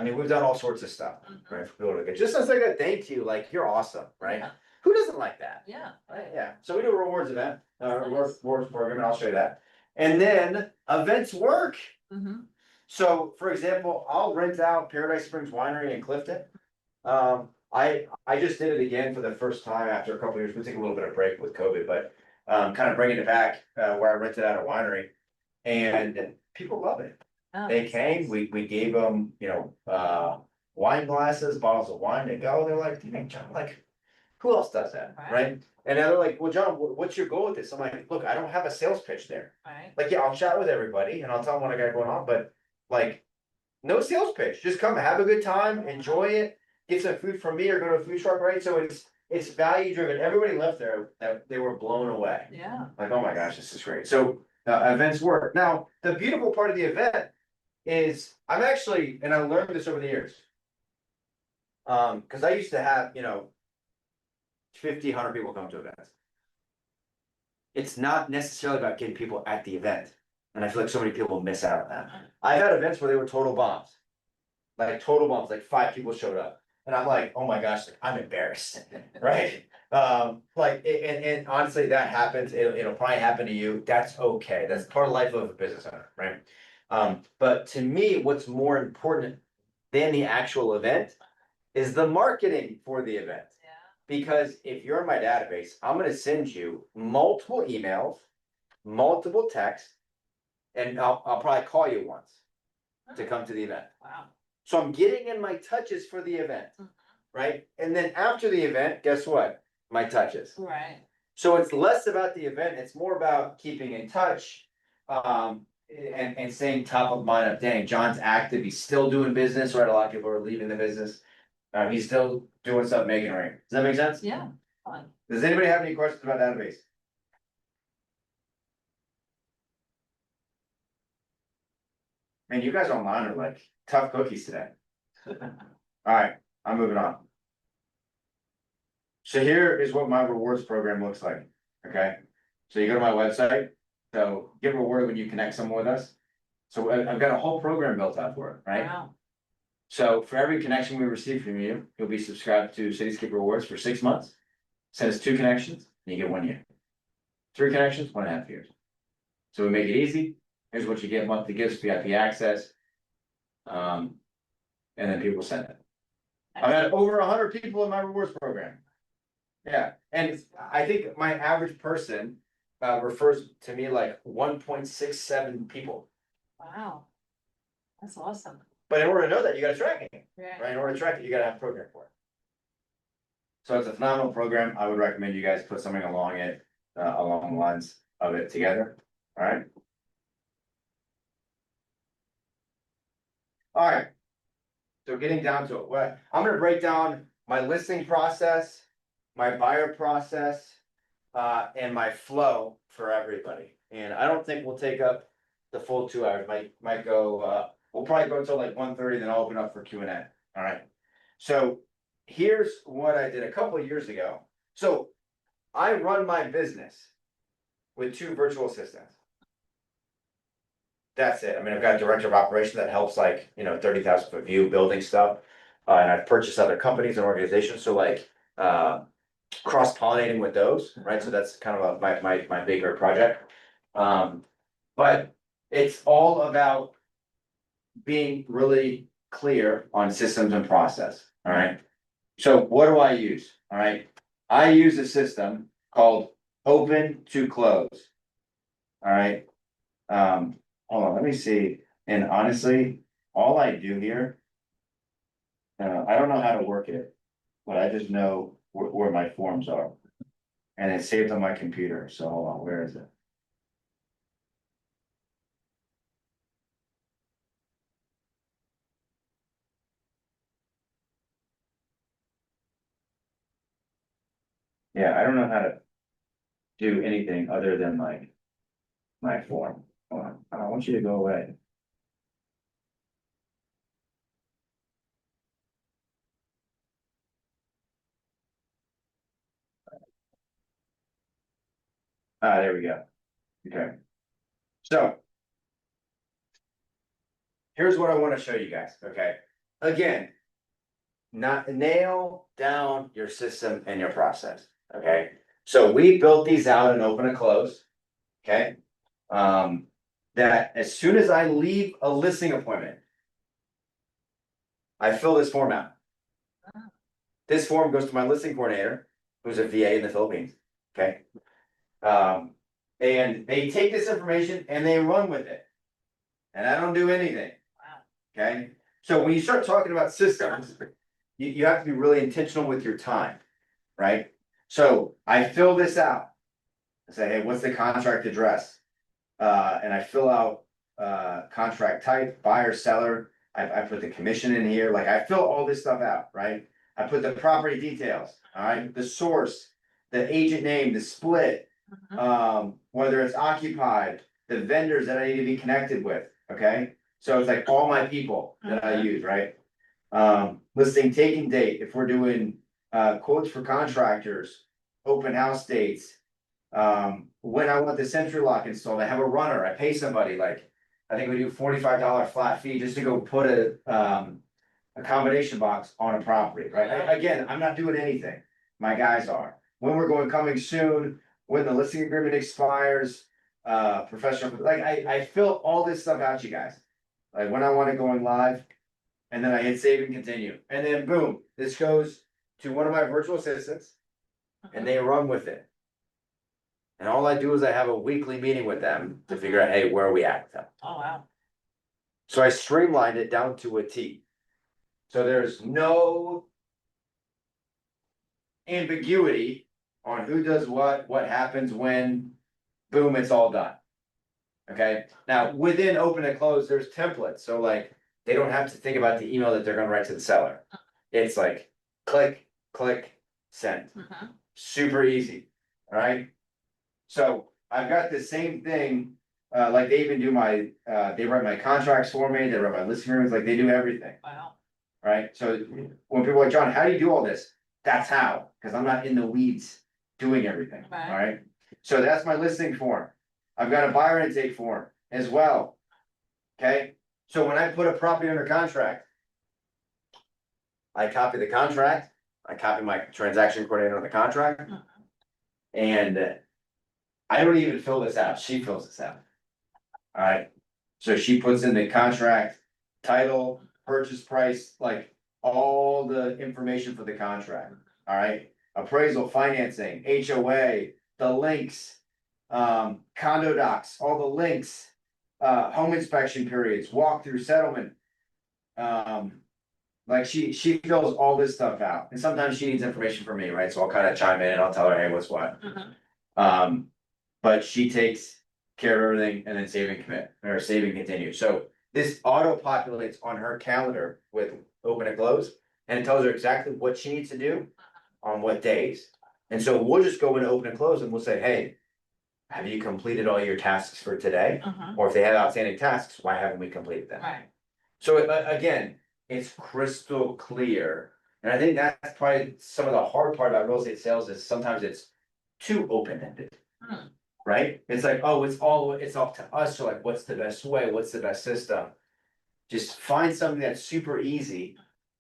mean, we've done all sorts of stuff, right? For people to get, just as like a thank you, like you're awesome, right? Yeah. Who doesn't like that? Yeah, Right, yeah, so we do a rewards event, Nice. rewards program, and I'll show you that. And then events work. Mhm. So, for example, I'll rent out Paradise Springs Winery in Clifton. I just did it again for the first time after a couple of years. We took a little bit of break with COVID, but kind of bringing it back where I rented out a winery, and people love it. Oh, They that's came, nice. we gave them, wine glasses, bottles of wine to go. They're like, "Dang, John, like, who else does that, Right. right?" And they're like, "Well, John, what's your goal with this?" I'm like, "Look, I don't have a sales pitch there. Right, Like, yeah, I'll chat with everybody and I'll tell them what I got going on, but like, no sales pitch. Just come, have a good time, enjoy it, get some food from me, or go to a food truck, right?" So it's value driven. Everybody left there that they were blown away. yeah. Like, oh my gosh, this is great. So events work. Now, the beautiful part of the event is I'm actually, and I learned this over the years. Because I used to have, 50, 100 people come to events. It's not necessarily about getting people at the event. And I feel like so many people miss out on that. I've had events where they were total bombs. Like total bombs, like 5 people showed up. And I'm like, oh my gosh, like, I'm embarrassed, right? And honestly, that happens. It'll probably happen to you. That's okay. That's part of life of a business owner, right? But to me, what's more important than the actual event is the marketing for the event. Yeah. Because if you're in my database, I'm gonna send you multiple emails, multiple texts, and I'll probably call you once to come to the event. Wow. So I'm getting in my touches for the event, Mhm. right? And then after the event, guess what? My touches. Right, So it's less about the event, it's more about keeping in touch. And staying top of mind of, dang, John's active, he's still doing business, right? A lot of people are leaving the business. He's still doing stuff, making it rain. Does that make sense? yeah, fun. Does anybody have any questions about database? Man, you guys online are like tough cookies today. Alright, I'm moving on. So here is what my rewards program looks like, okay? So you go to my website, so get rewarded when you connect someone with us. So I've got a whole program built out for it, right? Wow. So for every connection we receive from you, you'll be subscribed to Cityscape Rewards for 6 months. Send us 2 connections, and you get 1 year. 3 connections, 1.5 years. So we make it easy. Here's what you get: monthly gifts, VIP access. And then people send it. I've had over 100 people in my rewards program. Yeah, and I think my average person refers to me like 1.67 people. Wow. That's awesome. But in order to know that, you gotta track it, Yeah. right? In order to track it, you gotta have a program for it. So it's a phenomenal program. I would recommend you guys put something along it, along the lines of it together, all right? All right. So getting down to it, what, I'm gonna break down my listing process, my buyer process, and my flow for everybody. And I don't think we'll take up the full 2 hours, might go, we'll probably go until like 1:30, then I'll open up for Q and A, all right? So here's what I did a couple of years ago. So I run my business with 2 virtual assistants. That's it. I mean, I've got a director of operations that helps, like, 30,000 foot view building stuff. And I've purchased other companies and organizations, so like, cross pollinating with those, right? So that's kind of my bigger project. But it's all about being really clear on systems and process, all right? So what do I use? All right, I use a system called Open to Close. All right, hold on, let me see. And honestly, all I do here, I don't know how to work it, but I just know where my forms are. And it's saved on my computer, so hold on, where is it? Yeah, I don't know how to do anything other than like my form. Hold on, I want you to go away. Ah, there we go. Okay. So. Here's what I wanna show you guys, okay? Again. Not nail down your system and your process, okay? So we built these out in open and close, okay? That as soon as I leave a listing appointment. I fill this form out. This form goes to my listing coordinator, who's a VA in the Philippines, okay? And they take this information and they run with it. And I don't do anything. Wow. Okay, so when you start talking about systems, you have to be really intentional with your time, right? So I fill this out. I say, hey, what's the contract address? And I fill out contract type, buyer, seller. I put the commission in here, like I fill all this stuff out, right? I put the property details, all right, the source, the agent name, the split, whether it's occupied, the vendors that I need to be connected with, okay? So it's like all my people that I use, right? Listing taking date, if we're doing quotes for contractors, open house dates. When I want the century lock installed, I have a runner, I pay somebody, like, I think we do $45 flat fee just to go put a combination box on a property, right? Again, I'm not doing anything, my guys are. When we're going coming soon, when the listing agreement expires, professional, like, I fill all this stuff out, you guys. Like when I want it going live, and then I hit save and continue, and then boom, this goes to one of my virtual assistants, and they run with it. And all I do is I have a weekly meeting with them to figure out, hey, where are we at with them? Oh, wow. So I streamlined it down to a T. So there's no ambiguity on who does what happens when, boom, it's all done. Okay, now within open and close, there's templates, so like, they don't have to think about the email that they're gonna write to the seller. It's like, click, click, send, super easy, alright? So I've got the same thing, like they even do my, they write my contracts for me, they write my listing agreements, like they do everything, Wow. right? So when people are like, John, how do you do all this? That's how, because I'm not in the weeds doing everything, Right. alright? So that's my listing form. I've got a buyer intake form as well. Okay, so when I put a property under contract. I copy the contract, I copy my transaction coordinator on the contract. Mhm. And I don't even fill this out, she fills this out. Alright, so she puts in the contract, title, purchase price, like all the information for the contract, alright? Appraisal, financing, HOA, the links, condo docs, all the links. Home inspection periods, walkthrough settlement. Like she fills all this stuff out, and sometimes she needs information from me, right, so I'll kind of chime in and I'll tell her, hey, what's what. Mhm. But she takes care of everything and then save and commit, or save and continue, so this auto populates on her calendar with open and close. And it tells her exactly what she needs to do on what days, and so we'll just go into open and close and we'll say, hey. Have you completed all your tasks for today? Mhm. Or if they have outstanding tasks, why haven't we completed them? Right, So again, it's crystal clear, and I think that's probably some of the hard part about real estate sales is sometimes it's too open-ended. Hmm. Right? It's like, oh, it's up to us, so like, what's the best way, what's the best system? Just find something that's super easy,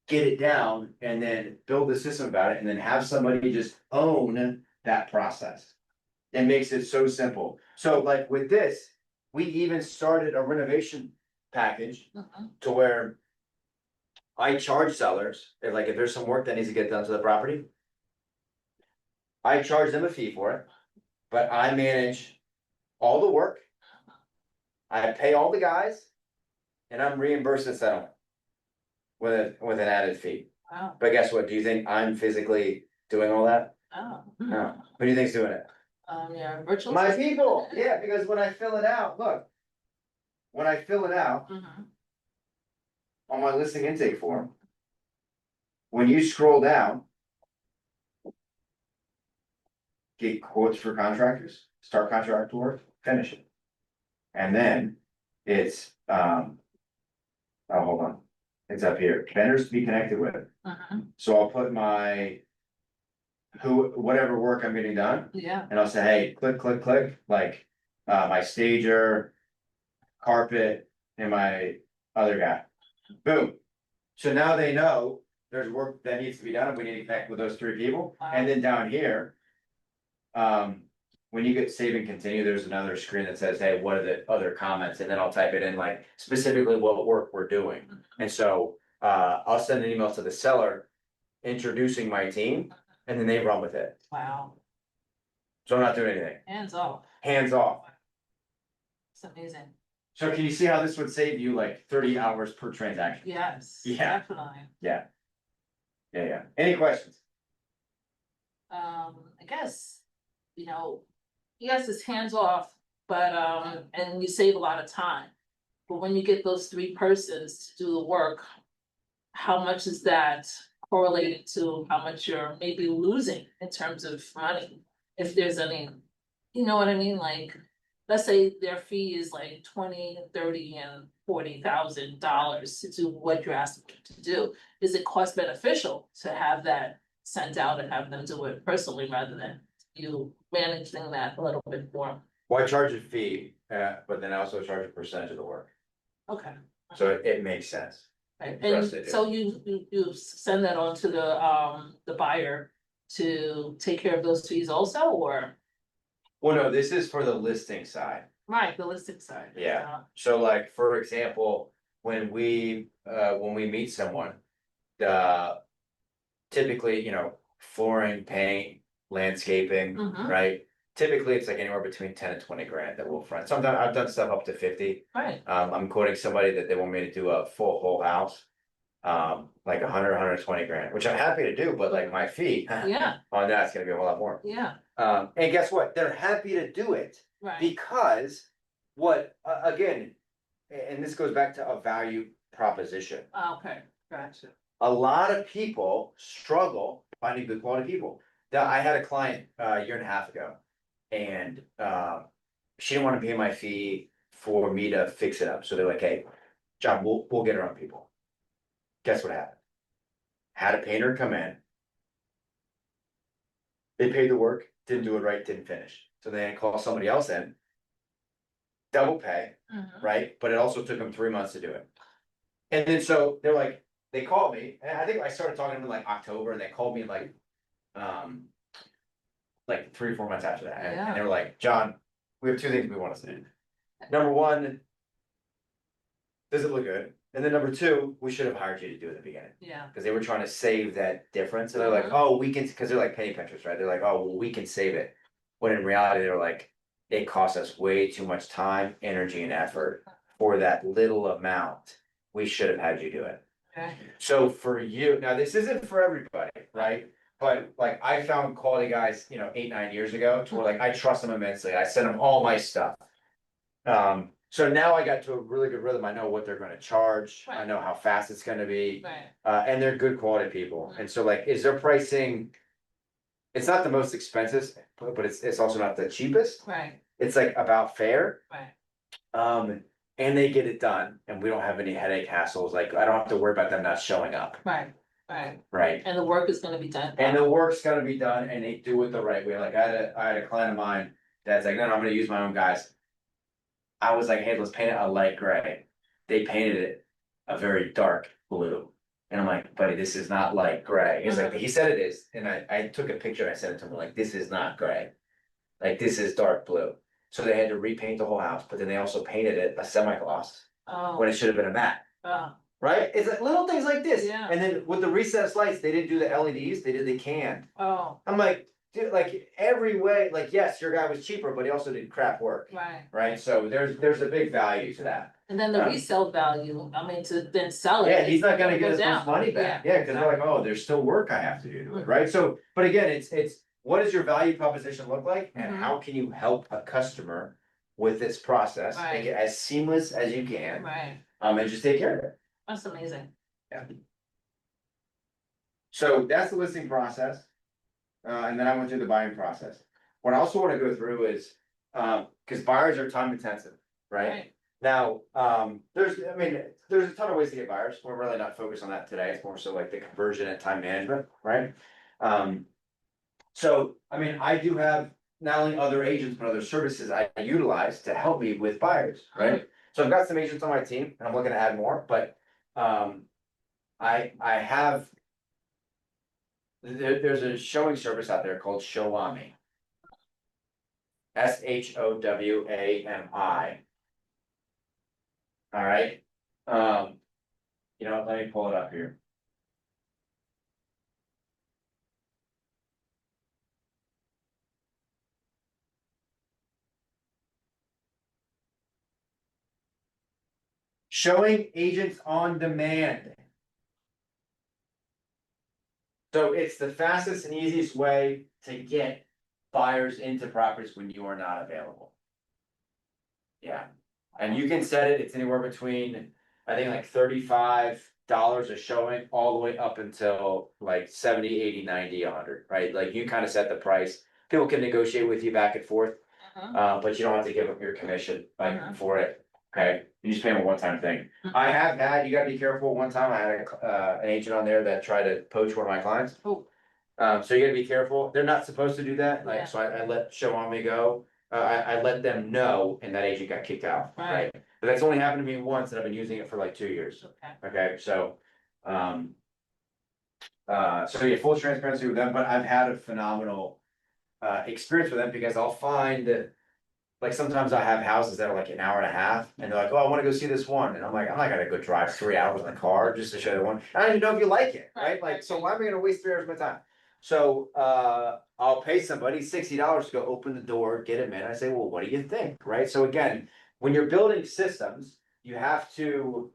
get it down, and then build the system about it, and then have somebody just own that process. It makes it so simple. So like with this, we even started a renovation package Mhm. to where. I charge sellers, if there's some work that needs to get done to the property. I charge them a fee for it, but I manage all the work. I pay all the guys. And I'm reimbursed the settlement. With an added fee, Wow, but guess what, do you think I'm physically doing all that? oh. No, who do you think's doing it? Yeah, virtual. My assistant. people, yeah, because when I fill it out, look. When I fill it out Mhm. on my listing intake form. When you scroll down. Get quotes for contractors, start contract work, finish it. And then it's, oh, hold on. It's up here, vendors to be connected with, Mhm. so I'll put my. Whatever work I'm getting done, Yeah, and I'll say, hey, click, click, click, like, my stager. Carpet and my other guy, boom. So now they know there's work that needs to be done, and we need to connect with those three people, and then down here. When you get save and continue, there's another screen that says, hey, what are the other comments, and then I'll type it in like specifically what work we're doing. And so, I'll send an email to the seller. Introducing my team, and then they run with it, wow, so I'm not doing anything, hands off, hands off. it's amazing, So can you see how this would save you like 30 hours per transaction? yes, Yeah. definitely. Yeah. Yeah, yeah. Any questions? I guess, yes, it's hands off, but, and you save a lot of time. But when you get those three persons to do the work, how much is that correlated to how much you're maybe losing in terms of money? If there's any, you know what I mean, like, let's say their fee is like 20, 30, and $40,000 to do what you're asking them to do. Is it cost beneficial to have that sent out and have them do it personally rather than you managing that a little bit more? Well, I charge a fee, but then I also charge a percentage of the work, Okay. so it makes sense. Right, For us and to do. so you send that on to the buyer to take care of those fees also, or? Well, no, this is for the listing side. Right, the listing side. Yeah. So like, for example, when we meet someone, typically, flooring, paint, landscaping, Mhm. right? Typically, it's like anywhere between 10 and 20 grand that we'll front. Sometimes I've done stuff up to 50. Right, I'm quoting somebody that they want me to do a full whole house. Like 120 grand, which I'm happy to do, but like my fee yeah, on that's gonna be a whole lot more. yeah, And guess what? They're happy to do it right, because again, and this goes back to a value proposition. okay, gotcha. A lot of people struggle finding good quality people. I had a client a year and a half ago, and she didn't want to pay my fee for me to fix it up. So they're like, "Hey, John, we'll get our own people." Guess what happened? Had a painter come in, They paid the work, didn't do it right, didn't finish, so they had to call somebody else in. Double pay, Mhm. right? But it also took them 3 months to do it. And then so they're like, they called me, and I think I started talking to them in like October, and they called me like 3 or 4 months after that, and they were like, John, we have two things we want us to do. Number one, does it look good? And then number two, we should have hired you to do it at the beginning. Yeah, Cause they were trying to save that difference, and they're like, Mhm. oh, we can, cause they're like penny pinchers, right? They're like, oh, well, we can save it. When in reality, they're like, it costs us way too much time, energy, and effort for that little amount. We should have had you do it. okay, So for you, now this isn't for everybody, right? But like I found quality guys, 8, 9 years ago, to where like I trust them immensely. I send them all my stuff. So now I got to a really good rhythm. I know what they're gonna charge. I Right. know how fast it's gonna be. right, And they're good quality people. And so like, is their pricing? It's not the most expensive, but it's also not the cheapest. right, It's like about fair. right, And they get it done, and we don't have any headache hassles. Like I don't have to worry about them not showing up. right, right, Right. and the work is gonna be done. And the work's gotta be done, and they do it the right way. Like I had a client of mine that's like, no, I'm gonna use my own guys. I was like, hey, let's paint it a light gray. They painted it a very dark blue. And I'm like, buddy, this is not light gray. He's like, he said it is. And I took a picture and I sent it to him, like, this is not gray. Like, this is dark blue. So they had to repaint the whole house, but then they also painted it a semi-gloss Oh, when it should have been a matte. oh, Right? It's like little things like this. Yeah. And then with the recessed lights, they didn't do the LEDs, they did the canned. oh, I'm like, dude, like every way, like, yes, your guy was cheaper, but he also did crap work. right, Right? So there's a big value to that. and then the Um, resale value, I mean, to then sell it. Yeah, he's not gonna get go his down. much money back. Yeah, cause they're like, oh, there's still work I have to do to it, Mhm. right? So, but again, it's what does your value proposition look like? And Mhm. how can you help a customer with this process? Right. Make it as seamless as you can, Right, and just take care of it. that's amazing. So that's the listing process. And then I went through the buying process. What I also wanna go through is, cause buyers are time intensive, right? Now, there's a ton of ways to get buyers. We're really not focused on that today. It's more so like the conversion and time management, right? So, I do have not only other agents, but other services I utilize to help me with buyers, right? So I've got some agents on my team and I'm looking to add more, but, I have. There's a showing service out there called Showami. SHOWAMI. All right, let me pull it up here. Showing agents on demand. So it's the fastest and easiest way to get buyers into properties when you are not available. Yeah, and you can set it, it's anywhere between, I think like $35 a showing, all the way up until like 70, 80, 90, 100, right? Like you kind of set the price. People can negotiate with you back and forth, but you don't have to give up your commission for it. Okay, you just pay them a one-time thing. I have had, you gotta be careful, one time I had an agent on there that tried to poach one of my clients. Oh. So you gotta be careful, they're not supposed to do that, Yeah. so I let Showami go. I let them know and that agent got kicked out, right? But that's only happened to me once and I've been using it for like 2 years. Okay, so, so yeah, full transparency with them, but I've had a phenomenal experience with them because I'll find that. Like sometimes I have houses that are like an hour and a half and they're like, oh, I wanna go see this one. And I'm like, I'm not gonna go drive 3 hours in the car just to show the one. I don't even know if you like it, right? Like, so why am I gonna waste 3 hours of my time? So, I'll pay somebody $60 to go open the door, get them in. I say, well, what do you think? Right? So again, when you're building systems, you have to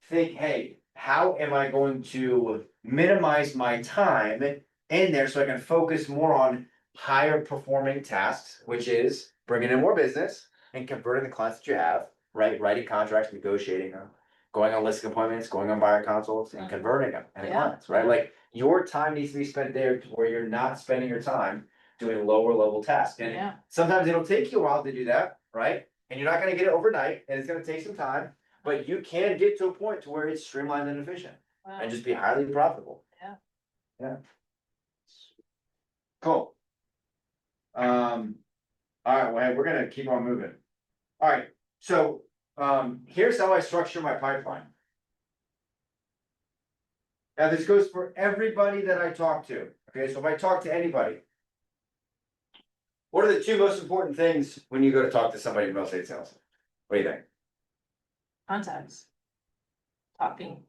think, hey, how am I going to minimize my time in there so I can focus more on higher performing tasks, which is bringing in more business and converting the clients that you have, right? Writing contracts, negotiating them, going on listing appointments, going on buyer consults and converting them and clients, right? Like your time needs to be spent there to where you're not spending your time doing lower level tasks. And sometimes it'll take you a while to do that, right? And you're not gonna get it overnight and it's gonna take some time, but you can get to a point to where it's streamlined and efficient and just be highly profitable. Yeah. Yeah. Cool. All right, well, hey, we're gonna keep on moving. All right, so, here's how I structure my pipeline. Now, this goes for everybody that I talk to, okay, so if I talk to anybody. What are the two most important things when you go to talk to somebody in real estate sales? What do you think? Contacts. Talking.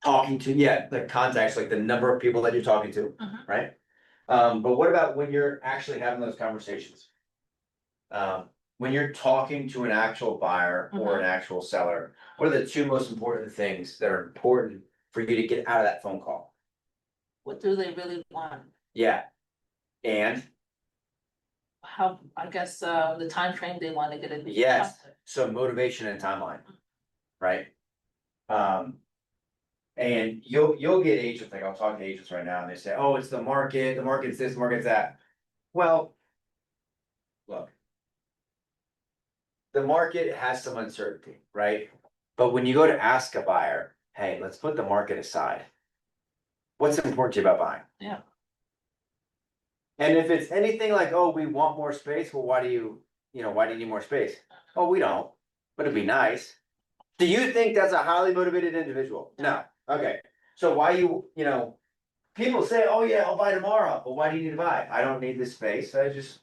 Talking to, yeah, the contacts, like the number of people that you're talking to, Mhm. right? But what about when you're actually having those conversations? When you're talking to an actual buyer or an actual seller, what are the two most important things that are important for you to get out of that phone call? What do they really want? Yeah. And How, I guess, the time frame they wanna get it. yes, so motivation and timeline, right? And you'll get agents, like I'll talk to agents right now and they say, oh, it's the market's this, the market's that. Well, look. The market has some uncertainty, right? But when you go to ask a buyer, hey, let's put the market aside. What's important to you about buying? Yeah. And if it's anything like, oh, we want more space, well, why do you need more space? Oh, we don't, but it'd be nice. Do you think that's a highly motivated individual? No. Okay. So why people say, oh yeah, I'll buy tomorrow. Well, why do you need to buy? I don't need this space. I'm just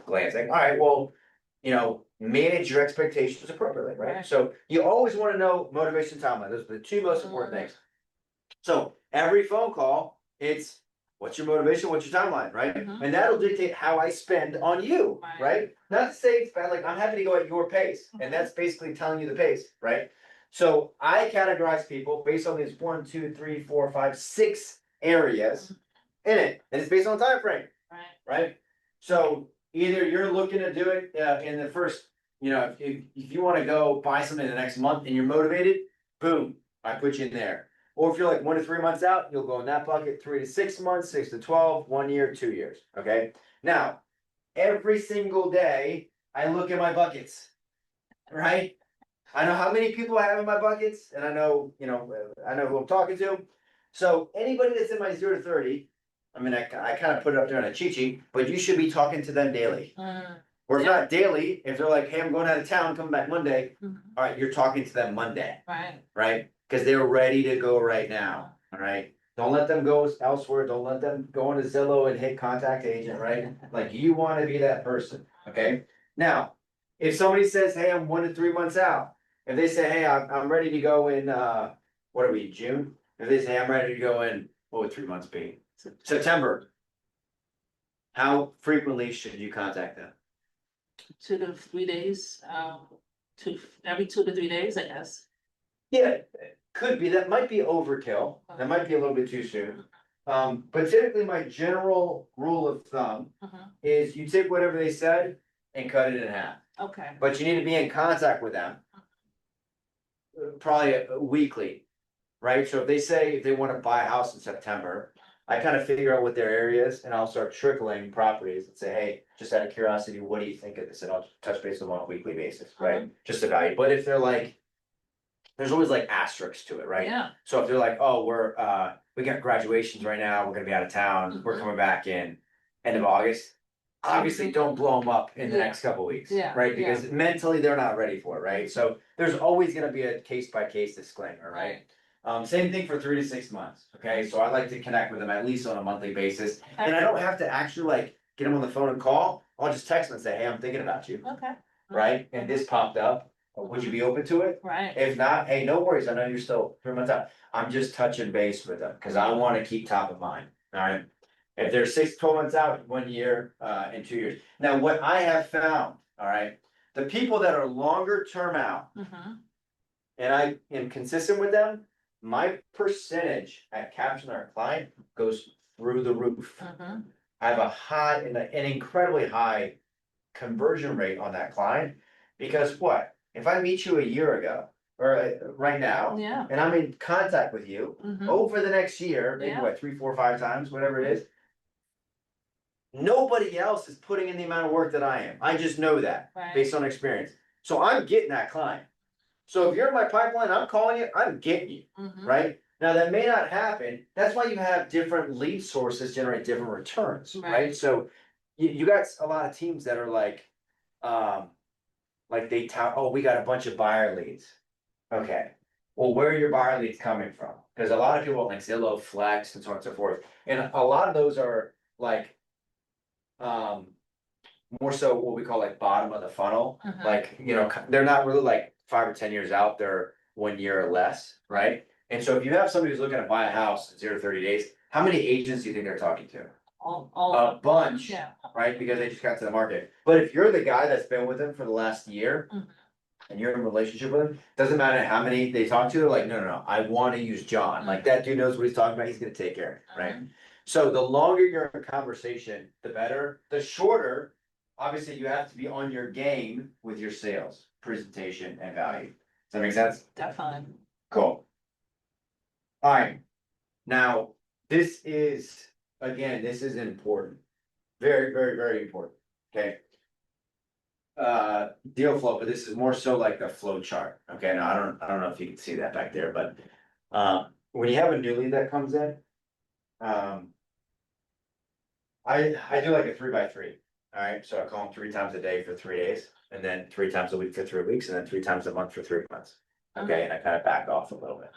glancing. All right, well, manage your expectations appropriately, right? Right. So you always want to know motivation timeline. Those are the two most important things. So every phone call, it's what's your motivation, what's your timeline, right? Mhm. And that'll dictate how I spend on you, Right. right? Not to say it's bad, like I'm happy to go at your pace, and that's basically telling you the pace, right? So I categorize people based on these 1, 2, 3, 4, 5, 6 areas in it, and it's based on time frame, Right. right? So either you're looking to do it in the first, if you want to go buy something in the next month and you're motivated, boom, I put you in there. Or if you're like 1 to 3 months out, you'll go in that bucket. 3 to 6 months, 6 to 12, 1 year, 2 years. Okay. Now, every single day, I look at my buckets, right? I know how many people I have in my buckets, and I know who I'm talking to. So anybody that's in my 0 to 30, I mean, I kind of put it up there on a cheat sheet, but you should be talking to them daily. Or if Yeah. not daily, if they're like, hey, I'm going out of town, coming back Monday. All right, you're talking to them Monday, Right. right? Because they're ready to go right now. All right. Don't let them go elsewhere. Don't let them go into Zillow and hit contact agent, right? Like you want to be that person. Okay. Now, if somebody says, hey, I'm 1 to 3 months out, if they say, hey, I'm ready to go in what are we, June? If they say I'm ready to go in, what would 3 months be? September. How frequently should you contact them? 2 to 3 days, every 2 to 3 days, I guess. Yeah, could be. That might be overkill. That might be a little bit too soon. But typically my general rule of thumb is you take whatever they said and cut it in half. Okay. But you need to be in contact with them. Probably weekly, right? So if they say if they want to buy a house in September, I kind of figure out what their area is and I'll start trickling properties and say, hey, just out of curiosity, what do you think of this? And I'll touch base with them on a weekly basis, right? Just evaluate. But if they're like, there's always like asterisks to it, right? Yeah. So if they're like, oh, we got graduations right now, we're gonna be out of town, we're coming back in end of August. Obviously, don't blow them up in the Yeah. next couple weeks, Yeah, right? Because mentally they're not ready for it, right? So there's always gonna be a case by case disclaimer, right? Same thing for 3 to 6 months, okay? So I like to connect with them at least on a monthly basis. And I don't have to actually like get them on the phone and call. I'll just text them and say, hey, I'm thinking about you, Okay. right? And this popped up. Would you be open to it? Right. If not, hey, no worries. I know you're still 3 months out. I'm just touching base with them because I want to keep top of mind. All right. If they're 6 to 12 months out, 1 year, and 2 years. Now, what I have found, all right, the people that are longer term out, and I am consistent with them, my percentage at capturing our client goes through the roof. I have a high and an incredibly high conversion rate on that client because what? If I meet you a year ago or right now, Yeah. and I'm in contact with you over the next year, maybe Yeah. what, 3, 4, 5 times, whatever it is. Nobody else is putting in the amount of work that I am. I just know that based on experience. So I'm getting that client. So if you're in my pipeline, I'm calling you, I'm getting you, right? Now that may not happen. That's why you have different lead sources generate different returns, right? So you got a lot of teams that are like they tout, oh, we got a bunch of buyer leads. Okay, well, where are your buyer leads coming from? Because a lot of people like Zillow, Flex, and so on and so forth, and a lot of those are like, more so what we call like bottom of the funnel. Mhm. Like, you know, they're not really like 5 or 10 years out, they're 1 year or less, right? And so if you have somebody who's looking to buy a house in 0 to 30 days, how many agents do you think they're talking to? All. A bunch, Yeah. right? Because they just got to the market. But if you're the guy that's been with them for the last year Mhm. and you're in a relationship with them, doesn't matter how many they talk to, they're like, no, I want to use John. Like that dude knows what he's talking about. He's going to take care of it, right? So the longer you're in conversation, the better. The shorter, obviously, you have to be on your game with your sales, presentation, and value. Does that make sense? Definitely. Cool. Alright, now, this is, again, this is important. Very, very, very important, okay? Deal flow, but this is more so like the flow chart, okay? Now, I don't know if you can see that back there, but, when you have a new lead that comes in, I do like a 3 by 3, alright? So I call them 3 times a day for 3 days, and then 3 times a week for 3 weeks, and then 3 times a month for 3 months. Okay, and I kind of back off a little bit.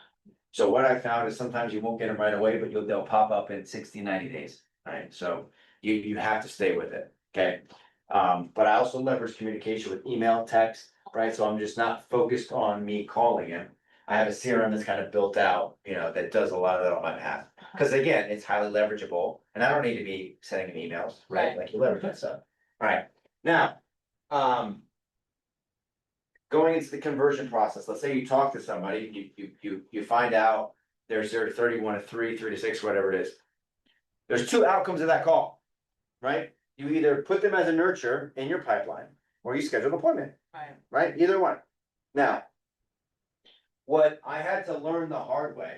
So what I found is sometimes you won't get them right away, but they'll pop up in 60, 90 days, right? So you have to stay with it, okay? But I also leverage communication with email, text, right? So I'm just not focused on me calling him. I have a CRM that's kind of built out, you know, that does a lot of that on my behalf. Cause again, it's highly leverageable and I don't need to be sending him emails, right? Right. Like you leverage that stuff. Alright, now, going into the conversion process, let's say you talk to somebody, you find out they're 0 to 30, 1 to 3, 3 to 6, whatever it is. There's 2 outcomes of that call, right? You either put them as a nurture in your pipeline, or you schedule an appointment, Right. right? Either one. Now, what I had to learn the hard way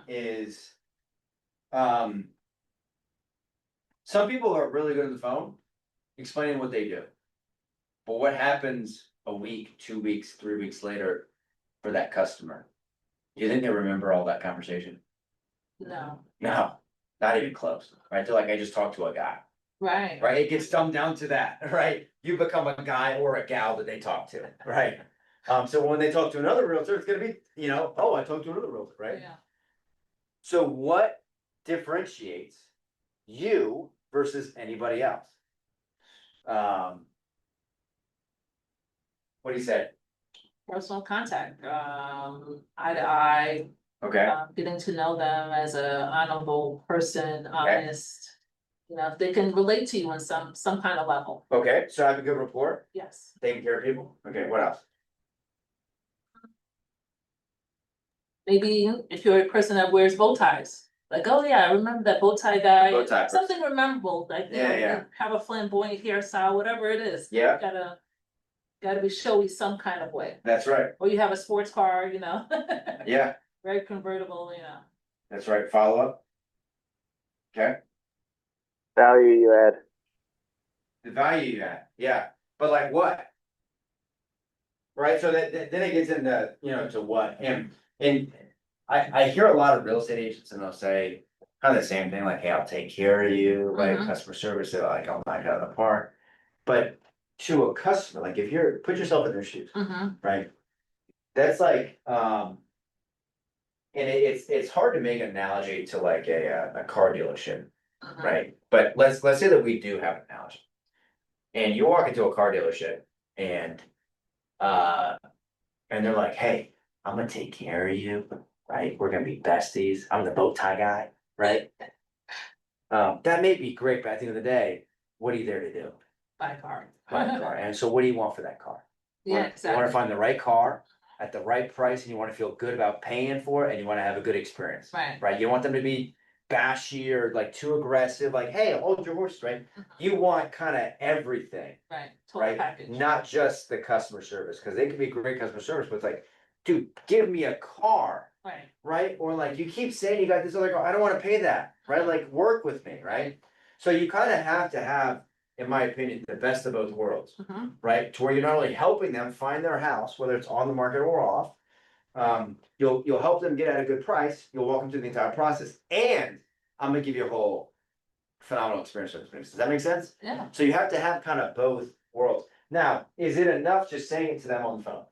is, some people are really good on the phone explaining what they do. But what happens a week, 2 weeks, 3 weeks later for that customer? Do you think they remember all that conversation? No. No, not even close, right? They're like, I just talked to a guy, Right. right? It gets dumbed down to that, right? You become a guy or a gal that they talk to, right? So when they talk to another realtor, it's gonna be, you know, oh, I talked to another realtor, right? Yeah. So what differentiates you versus anybody else? What do you say? Personal contact, eye to eye, Okay, getting to know them as a honorable person, honest. You know, if they can relate to you on some kind of level, okay, so have a good rapport, yes. taking care of people, okay, what else? Maybe if you're a person that wears bow ties, like, oh yeah, I remember that bow tie guy. Bow tie person. Something memorable, like, you know, Yeah, yeah. you have a flamboyant hairstyle, whatever it is. Yeah. Gotta be showy some kind of way, That's right, or you have a sports car, you know. yeah, Very convertible, you know. that's right, follow up. Okay, Value you add. the value you add, yeah, but like what? Right, so then it gets into, you know, to what, and I hear a lot of real estate agents and they'll say. Kind of the same thing, like, hey, I'll take care of you, right, Mhm. customer service, they're like, I'll knock it out of the park. But to a customer, like, if you're, put yourself in their shoes, right? That's like, and it's hard to make an analogy to like a car dealership, right? But let's say that we do have an analogy. And you walk into a car dealership and they're like, hey, I'm gonna take care of you, right? We're gonna be besties. I'm the bow tie guy, right? That may be great, but at the end of the day, what are you there to do? Buy a car. Buy a car. And so what do you want for that car? Yeah, You wanna exactly. find the right car at the right price and you wanna feel good about paying for it and you wanna have a good experience. Right. Right? You don't want them to be bashy or like too aggressive, like, hey, hold your horse, right? You want kind of everything, Right, total right? package. Not just the customer service, because they can be great customer service, but it's like, dude, give me a car, Right, right? Or like, you keep saying you got this other car, I don't wanna pay that, right? Like, work with me, right? So you kind of have to have, in my opinion, the best of both worlds, right? To where you're not only helping them find their house, whether it's on the market or off. You'll help them get at a good price, you'll walk them through the entire process, and I'm gonna give you a whole phenomenal experience with this. Does that make sense? Yeah, So you have to have kind of both worlds. Now, is it enough just saying it to them on the phone?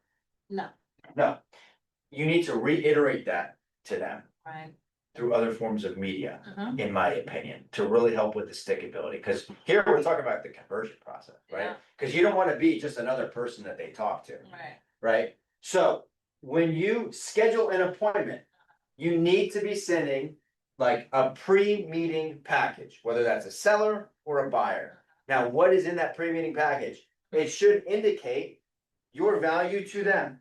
no, No. You need to reiterate that to them right, through other forms of media, mhm, in my opinion, to really help with the stickability. Cause here we're talking about the conversion process, right? Yeah. Cause you don't wanna be just another person that they talk to, right, right? So when you schedule an appointment, you need to be sending like a pre-meeting package, whether that's a seller or a buyer. Now, what is in that pre-meeting package? It should indicate your value to them.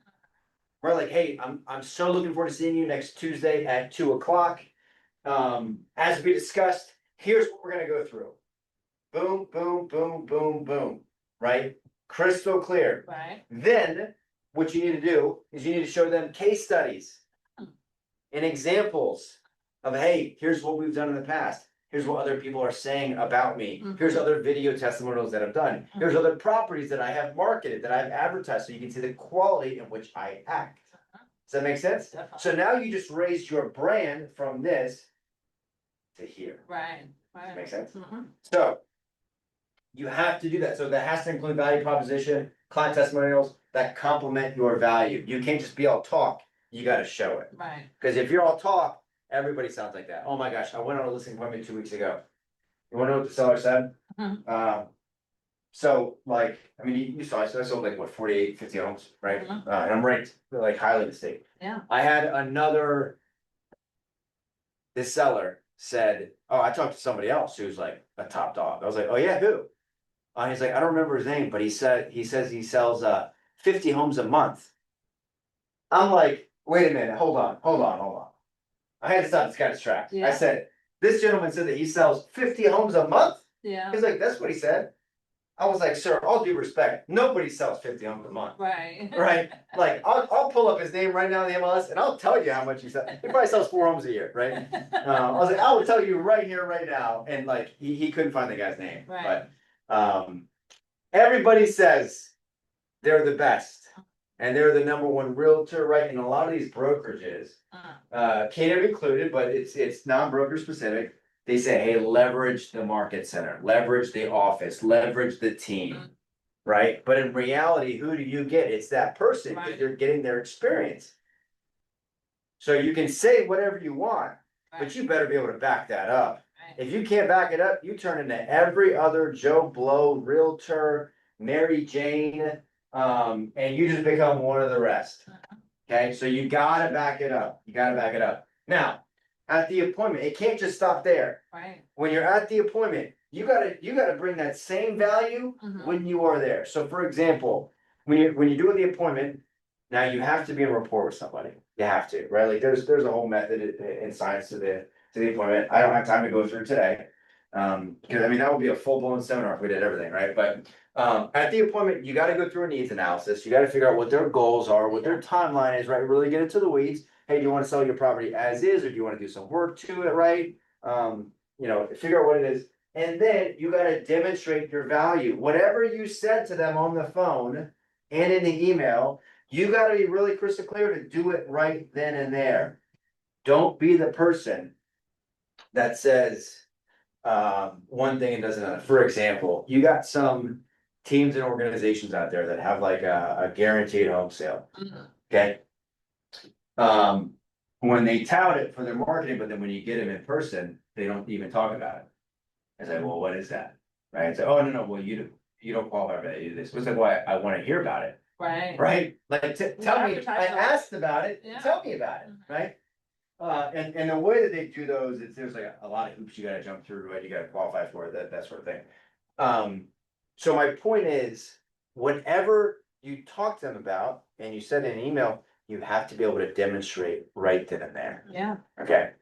We're like, hey, I'm so looking forward to seeing you next Tuesday at 2 o'clock. As we discussed, here's what we're gonna go through. Boom, boom, boom, boom, boom, right? Crystal clear. right, Then, what you need to do is you need to show them case studies and examples of, hey, here's what we've done in the past. Here's what other people are saying about me. Here's other video testimonials that I've done. Here's other properties that I have marketed, that I've advertised, so you can see the quality in which I act. Does that make sense? definitely, So now you just raised your brand from this to here. right, Does that right. make sense? Mhm, So you have to do that. So that has to include value proposition, client testimonials that complement your value. You can't just be all talk. You got to show it. right, Because if you're all talk, everybody sounds like that. Oh my gosh, I went on a listing appointment 2 weeks ago. You wanna know what the seller said? Mhm. So like, I mean, you saw, I sold like what, 48, 50 homes, right? Mhm. And I'm ranked like highly in the state. yeah, I had another. This seller said, oh, I talked to somebody else who's like a top dog. I was like, oh yeah, who? He's like, I don't remember his name, but he says he sells 50 homes a month. I'm like, wait a minute, hold on. I had to stop this guy's tracks. I Yeah. said, this gentleman said that he sells 50 homes a month. yeah, He's like, that's what he said. I was like, sir, all due respect, nobody sells 50 homes a month. right. Right? Like, I'll pull up his name right now in the MLS and I'll tell you how much he sells. He probably sells 4 homes a year, right? I was like, I will tell you right here, right now. And like, he couldn't find the guy's name. Right. But everybody says they're the best and they're the number one realtor, right? And a lot of these brokerages, Canaan included, but it's non-broker specific. They say, hey, leverage the market center, leverage the office, leverage the team, right? But in reality, who do you get? It's that person because Right. you're getting their experience. So you can say whatever you want, but Right, you better be able to back that up. right. If you can't back it up, you turn into every other Joe Blow, realtor, Mary Jane, and you just become one of the rest. Okay, so you gotta back it up. You gotta back it up. Now, at the appointment, it can't just stop there. Right. When you're at the appointment, you gotta bring that same value Mhm. when you are there. So for example, when you're doing the appointment, now you have to be in rapport with somebody. You have to, right? Like there's a whole method in science to the appointment. I don't have time to go through today. Because I mean, that would be a full-blown seminar if we did everything, right? But at the appointment, you gotta go through a needs analysis. You gotta figure out what their goals are, what their timeline is, right? Really get into the weeds. Hey, do you wanna sell your property as is, or do you wanna do some work to it, right? Figure out what it is. And then you gotta demonstrate your value. Whatever you said to them on the phone and in the email, you gotta be really crystal clear to do it right then and there. Don't be the person that says one thing and doesn't another. For example, you got some teams and organizations out there that have like a guaranteed home sale, Mhm. okay? When they tout it for their marketing, but then when you get them in person, they don't even talk about it. I say, well, what is that? Right? I say, oh, no, well, you don't qualify for that, you do this. It's like, why I wanna hear about it, Right. right? Like, tell me, advertise I on it. asked about it, Yeah. tell me about it, Mhm. right? And the way that they do those, there's like a lot of hoops you gotta jump through, right? You gotta qualify for it, that sort of thing. So my point is, whatever you talk to them about and you send in an email, you have to be able to demonstrate right then and there, Yeah, okay?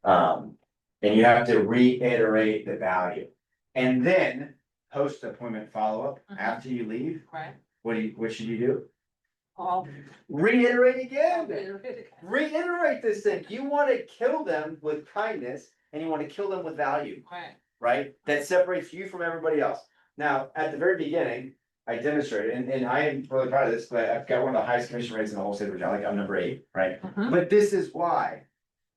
And you have to reiterate the value. And then post-appointment follow-up, Mhm. after you leave, right. what should you do? All. Reiterate again. Right. Reiterate this thing. You want to kill them with kindness and you want to kill them with value, right? That separates you from everybody else. Now, at the very beginning, I demonstrated, and I am really proud of this, but I've got one of the highest commission rates in the whole state of Virginia. Like I'm number 8, right? Mhm. But this is why.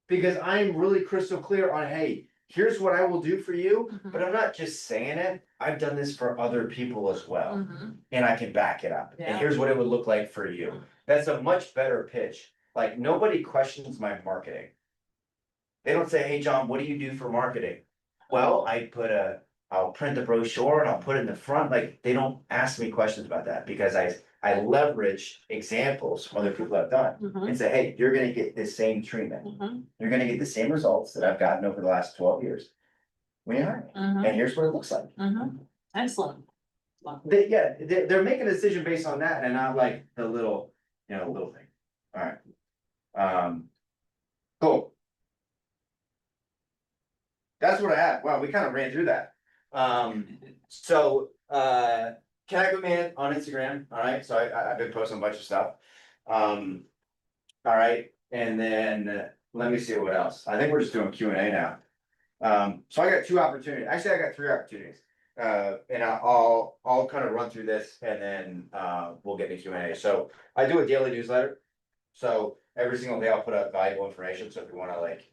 Because I'm really crystal clear on, hey, here's what I will do for you, Mhm. but I'm not just saying it. I've done this for other people as well. Mhm. And I can back it up. And Yeah. here's what it would look like for you. That's a much better pitch. Like, nobody questions my marketing. They don't say, hey, John, what do you do for marketing? Well, I'll print the brochure and I'll put it in the front. Like, they don't ask me questions about that because I leverage examples from other people I've done Mhm. and say, hey, you're gonna get this same treatment. Mhm. You're gonna get the same results that I've gotten over the last 12 years. When you hire me. Mhm. And here's what it looks like. Mhm. Excellent. They're making a decision based on that and not like the little, little thing. Alright. Cool. That's what I have. Wow, we kind of ran through that. Canago Man on Instagram, alright, so I've been posting a bunch of stuff. Alright, and then, let me see what else. I think we're just doing Q and A now. So I got two opportunities, actually, I got three opportunities. And I'll kind of run through this and then, we'll get to Q and A. So I do a daily newsletter. So every single day I'll put out valuable information, so if you wanna like,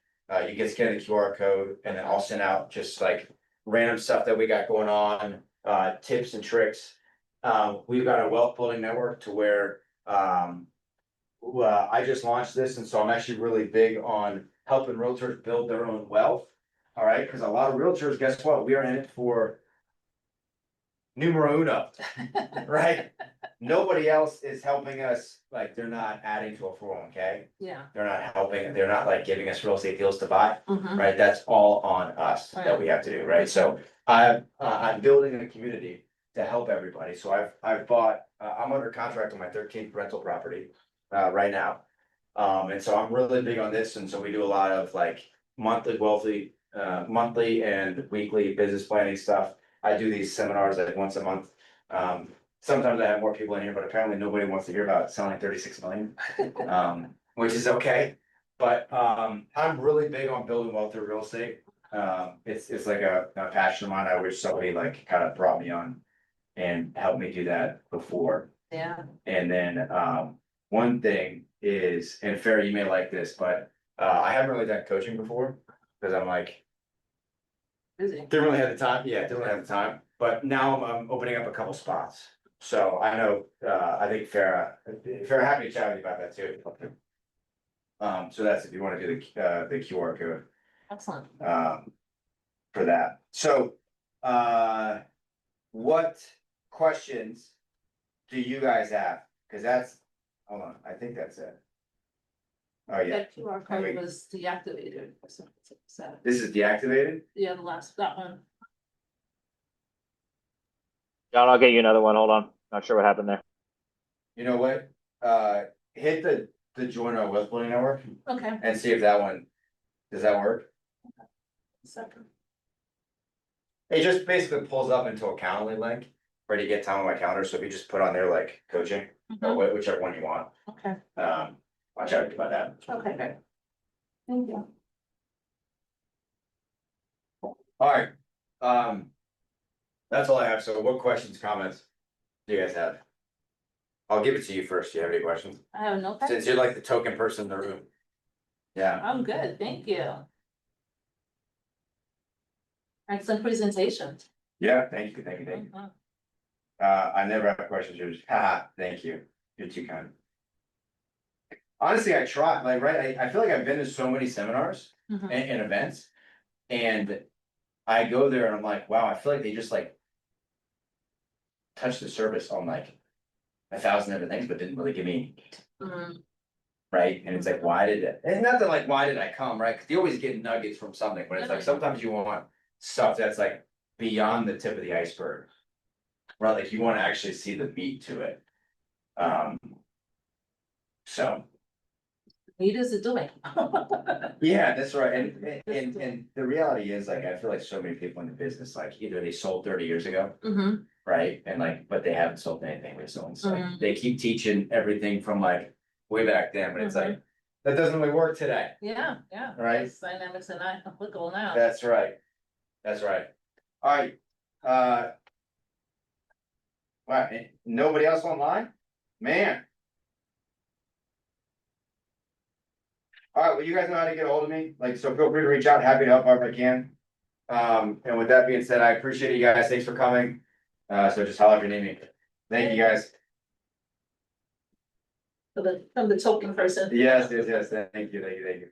you can scan the QR code and then I'll send out just like random stuff that we got going on, tips and tricks. We've got a wealth building network to where, I just launched this, and so I'm actually really big on helping realtors build their own wealth. All right, because a lot of realtors, guess what? We are in it for numero uno, right? Nobody else is helping us, like, they're not adding to a 401k. Yeah. They're not helping, they're not like giving us real estate deals to buy, Mhm. right? That's all on us that we have to do, right? So I'm building a community to help everybody. So I've bought, I'm under contract on my 13th rental property, right now. And so I'm really big on this. And so we do a lot of like monthly and weekly business planning stuff. I do these seminars like once a month. Sometimes I have more people in here, but apparently nobody wants to hear about selling 36 million. Which is okay, but I'm really big on building wealth through real estate. It's like a passion of mine. I wish somebody like kind of brought me on and helped me do that before. Yeah. And then one thing is, and Farrah, you may like this, but I haven't really done coaching before because I'm like, Busy. didn't really have the time. Yeah, didn't really have the time. But now I'm opening up a couple spots. So I know, I think Farrah, happy to chat with you about that too. So that's if you want to do the QR code, Excellent. for that. So, what questions do you guys have? Cause that's, hold on, I think that's it. Oh, yeah, That QR code was deactivated. So, this is deactivated? yeah, the last, that one. John, I'll get you another one. Hold on. Not sure what happened there. You know what? Hit the join our West Building Network Okay. and see if that one, does that work? Second. It just basically pulls up into a Calendly link, where you get time on my calendar, so if you just put on there like coaching, or Mhm. whichever one you want, Okay. I'll chat with you about that. Okay, great. Thank you. Alright, that's all I have, so what questions, comments do you guys have? I'll give it to you first, do you have any questions? I have no Since questions. you're like the token person in the room. Yeah, I'm good, thank you. Excellent presentation. yeah, thank you. Mhm. I never have questions, you're just, haha, thank you, you're too kind. Honestly, I try, like, right, I feel like I've been to so many seminars Mhm. and events. And I go there and I'm like, wow, I feel like they just like touched the surface on like 1,000 other things, but didn't really give me, Mhm. right? And it's like, why did it? It's not that like, why did I come, right? Cause you always get nuggets from something, but it's like, sometimes you want stuff that's like beyond the tip of the iceberg. Right, like you wanna actually see the meat to it. So, Neat is it doing? yeah, that's right, and the reality is, like, I feel like so many people in the business, like, either they sold 30 years ago. Mhm. Right, and like, but they haven't sold anything recently, it's like, Mhm. they keep teaching everything from like way back then, but it's like, that doesn't really work today. Yeah, yeah. Right. Those dynamics are not applicable now. That's right, that's right. Alright, wow, nobody else online? Man. Alright, well, you guys know how to get a hold of me, like, so feel free to reach out, happy to help however I can. And with that being said, I appreciate you guys. Thanks for coming. So just holler if you need me. Thank you, guys. For the token person. Yes, thank you.